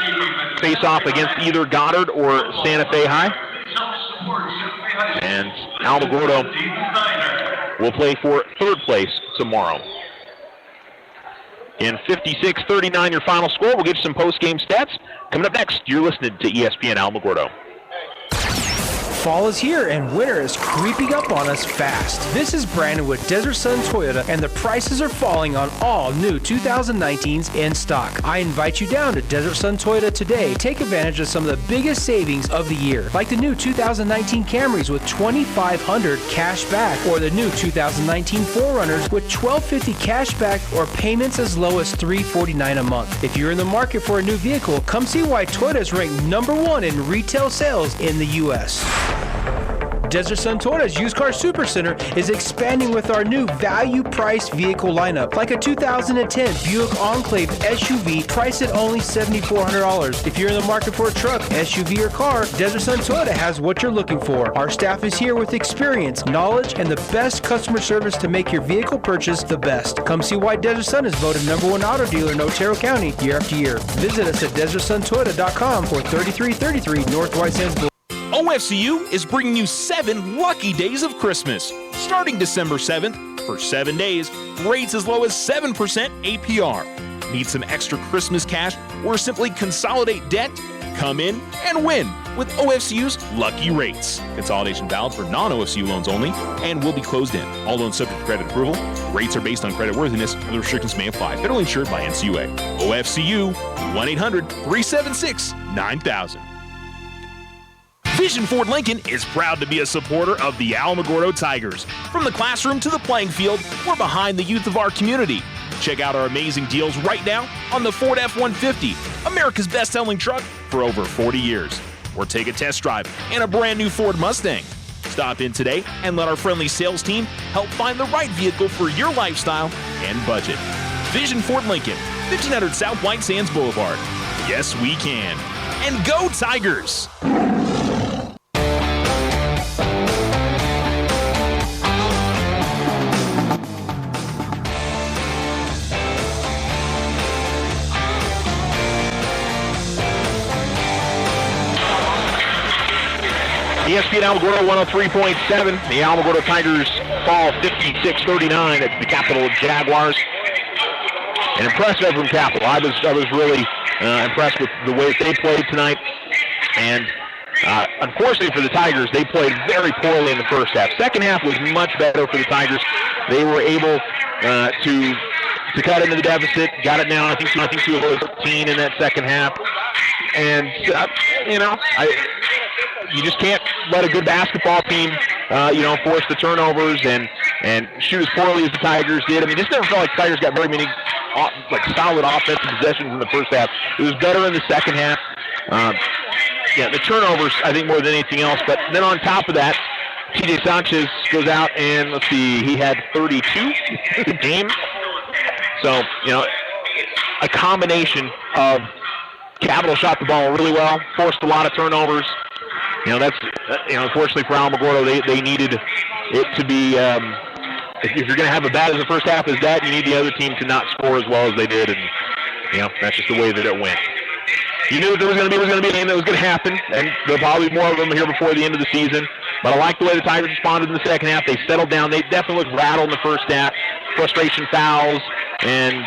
face off against either Goddard or Santa Fe High. And Alamogordo will play for third place tomorrow. In 56-39, your final score. We'll give you some post-game stats. Coming up next, you're listening to ESPN Alamogordo. Fall is here and winter is creeping up on us fast. This is Brandon with Desert Sun Toyota, and the prices are falling on all new 2019s in stock. I invite you down to Desert Sun Toyota today. Take advantage of some of the biggest savings of the year, like the new 2019 Camrys with $2,500 cash back, or the new 2019 4Runners with $1,250 cash back, or payments as low as $349 a month. If you're in the market for a new vehicle, come see why Toyota is ranked #1 in retail sales in the U.S. Desert Sun Toyota's Used Car Supercenter is expanding with our new value-priced vehicle lineup, like a 2010 Buick Enclave SUV priced at only $7,400. If you're in the market for a truck, SUV, or car, Desert Sun Toyota has what you're looking for. Our staff is here with experience, knowledge, and the best customer service to make your vehicle purchase the best. Come see why Desert Sun is voted #1 auto dealer in Otero County year after year. Visit us at DesertSunToyota.com or 3333 North White Sands Boulevard. OFCU is bringing you 7 lucky days of Christmas. Starting December 7th, for 7 days, rates as low as 7% APR. Need some extra Christmas cash or simply consolidate debt? Come in and win with OFCU's lucky rates. Consolidation valid for non-OFCU loans only and will be closed in. All loans subject to credit approval. Rates are based on creditworthiness. Other restrictions may apply. Federally insured by NCUA. OFCU, 1-800-376-9000. Vision Ford Lincoln is proud to be a supporter of the Alamogordo Tigers. From the classroom to the playing field, we're behind the youth of our community. Check out our amazing deals right now on the Ford F-150, America's best-selling truck for over 40 years. Or take a test drive in a brand new Ford Mustang. Stop in today and let our friendly sales team help find the right vehicle for your lifestyle and budget. Vision Ford Lincoln, 1500 South White Sands Boulevard. Yes, we can. And go Tigers! ESPN Alamogordo 103.7. The Alamogordo Tigers fall 56-39 at the Capital Jaguars. An impressive effort from Capital. I was really impressed with the way they played tonight. And unfortunately for the Tigers, they played very poorly in the first half. Second half was much better for the Tigers. They were able to cut into the deficit. Got it now, I think to a 13 in that second half. And you just can't let a good basketball team, force the turnovers and shoot as poorly as the Tigers did. I mean, just never felt like the Tigers got very many solid offensive possessions in the first half. It was better in the second half. The turnovers, I think, more than anything else. But then on top of that, T.J. Sanchez goes out and, let's see, he had 32 in the game. So, a combination of Capital shot the ball really well, forced a lot of turnovers. That's unfortunately for Alamogordo, they needed it to be. If you're going to have as bad as the first half as that, you need the other team to not score as well as they did, and that's just the way that it went. You knew that there was going to be a game that was going to happen, and there'll probably be more of them here before the end of the season. But I like the way the Tigers responded in the second half. They settled down. They definitely looked rattled in the first half. Frustration fouls, and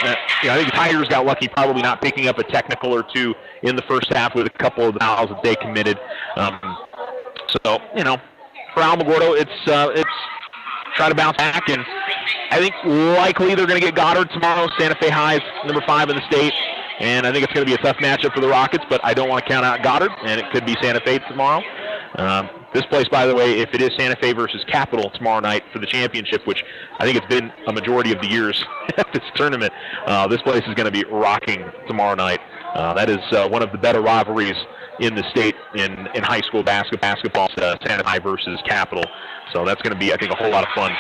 I think the Tigers got lucky probably not picking up a technical or two in the first half with a couple of the fouls that they committed. So for Alamogordo, it's try to bounce back, and I think likely they're going to get Goddard tomorrow. Santa Fe High is number 5 in the state, and I think it's going to be a tough matchup for the Rockets, but I don't want to count out Goddard, and it could be Santa Fe tomorrow. This place, by the way, if it is Santa Fe versus Capital tomorrow night for the championship, which I think it's been a majority of the years at this tournament, this place is going to be rocking tomorrow night. That is one of the better rivalries in the state in high school basketball, Santa Fe versus Capital. So that's going to be, I think, a whole lot of fun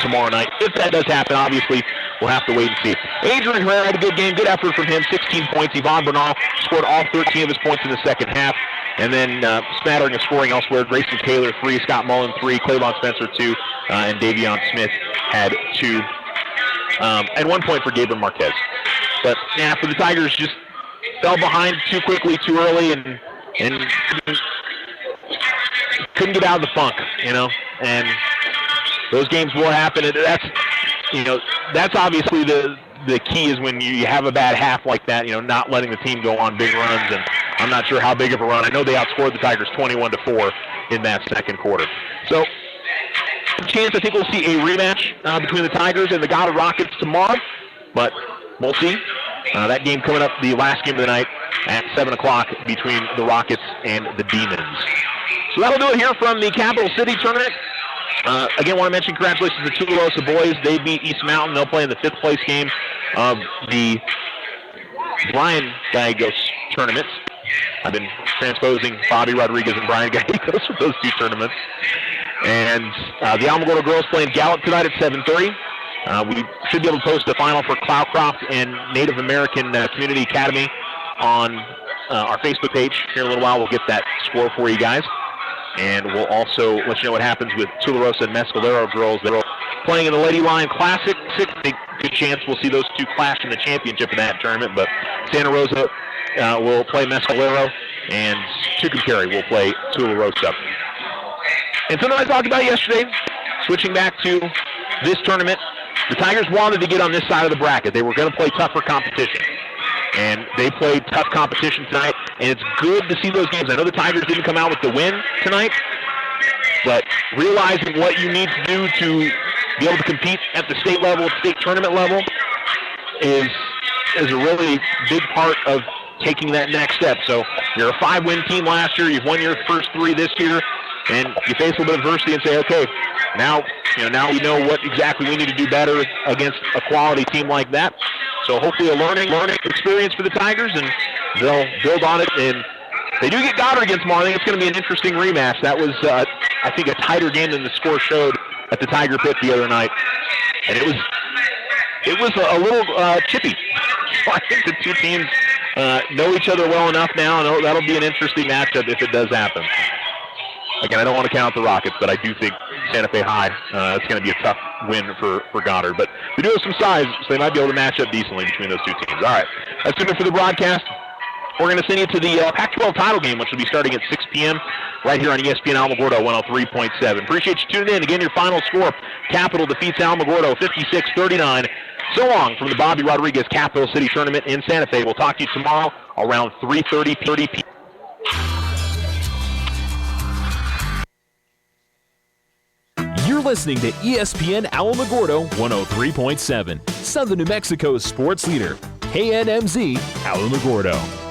tomorrow night. If that does happen, obviously, we'll have to wait and see. Adrian Herrera had a good game, good effort from him, 16 points. Yvonne Bernal scored all 13 of his points in the second half. And then smattering of scoring elsewhere, Grayson Taylor, 3, Scott Mullen, 3, Clavon Spencer, 2, and Davion Smith had 2. And 1 point for Gabriel Marquez. But, for the Tigers, just fell behind too quickly, too early, and couldn't get out of the funk, and those games will happen. And that's obviously the key is when you have a bad half like that, not letting the team go on big runs, and I'm not sure how big of a run. I know they outscored the Tigers 21-4 in that second quarter. So, a chance I think we'll see a rematch between the Tigers and the Goddard Rockets tomorrow, but we'll see. That game coming up, the last game of the night at 7 o'clock between the Rockets and the Demons. So that'll do it here from the Capital City Tournament. Again, want to mention congratulations to the Tularosa boys. They beat East Mountain. They'll play in the 5th place game of the Brian Gallegos tournaments. I've been transposing Bobby Rodriguez and Brian Gallegos for those 2 tournaments. And the Alamogordo girls playing Gallup tonight at 7:30. We should be able to post a final for Cloudcroft and Native American Community Academy on our Facebook page. Here in a little while, we'll get that score for you guys. And we'll also let you know what happens with Tularosa and Mescalero girls that are playing in the Lady Lion Classic. Good chance we'll see those 2 clash in the championship of that tournament. But Santa Rosa will play Mescalero, and Tucumcari will play Tularosa. And something I talked about yesterday, switching back to this tournament, the Tigers wanted to get on this side of the bracket. They were going to play tougher competition. And they played tough competition tonight, and it's good to see those games. I know the Tigers didn't come out with the win tonight, but realizing what you need to do to be able to compete at the state level, state tournament level, is a really big part of taking that next step. So you're a 5-win team last year. You've won your first 3 this year, and you face a little bit of adversity and say, okay, now we know what exactly we need to do better against a quality team like that. So hopefully a learning experience for the Tigers, and they'll build on it. And they do get Goddard against tomorrow. I think it's going to be an interesting rematch. That was, I think, a tighter game than the score showed at the Tiger Pit the other night. And it was a little chippy. So I think the 2 teams know each other well enough now, and that'll be an interesting matchup if it does happen. Again, I don't want to count the Rockets, but I do think Santa Fe High, it's going to be a tough win for Goddard. But they do have some size, so they might be able to match up decently between those 2 teams. All right, that's it for the broadcast. We're going to send you to the Pac-12 title game, which will be starting at 6 p.m. right here on ESPN Alamogordo 103.7. Appreciate you tuning in. Again, your final score, Capital defeats Alamogordo 56-39. So long from the Bobby Rodriguez Capital City Tournament in Santa Fe. We'll talk to you tomorrow around 3:30 p.m. You're listening to ESPN Alamogordo 103.7, Southern New Mexico's sports leader, KNMZ Alamogordo.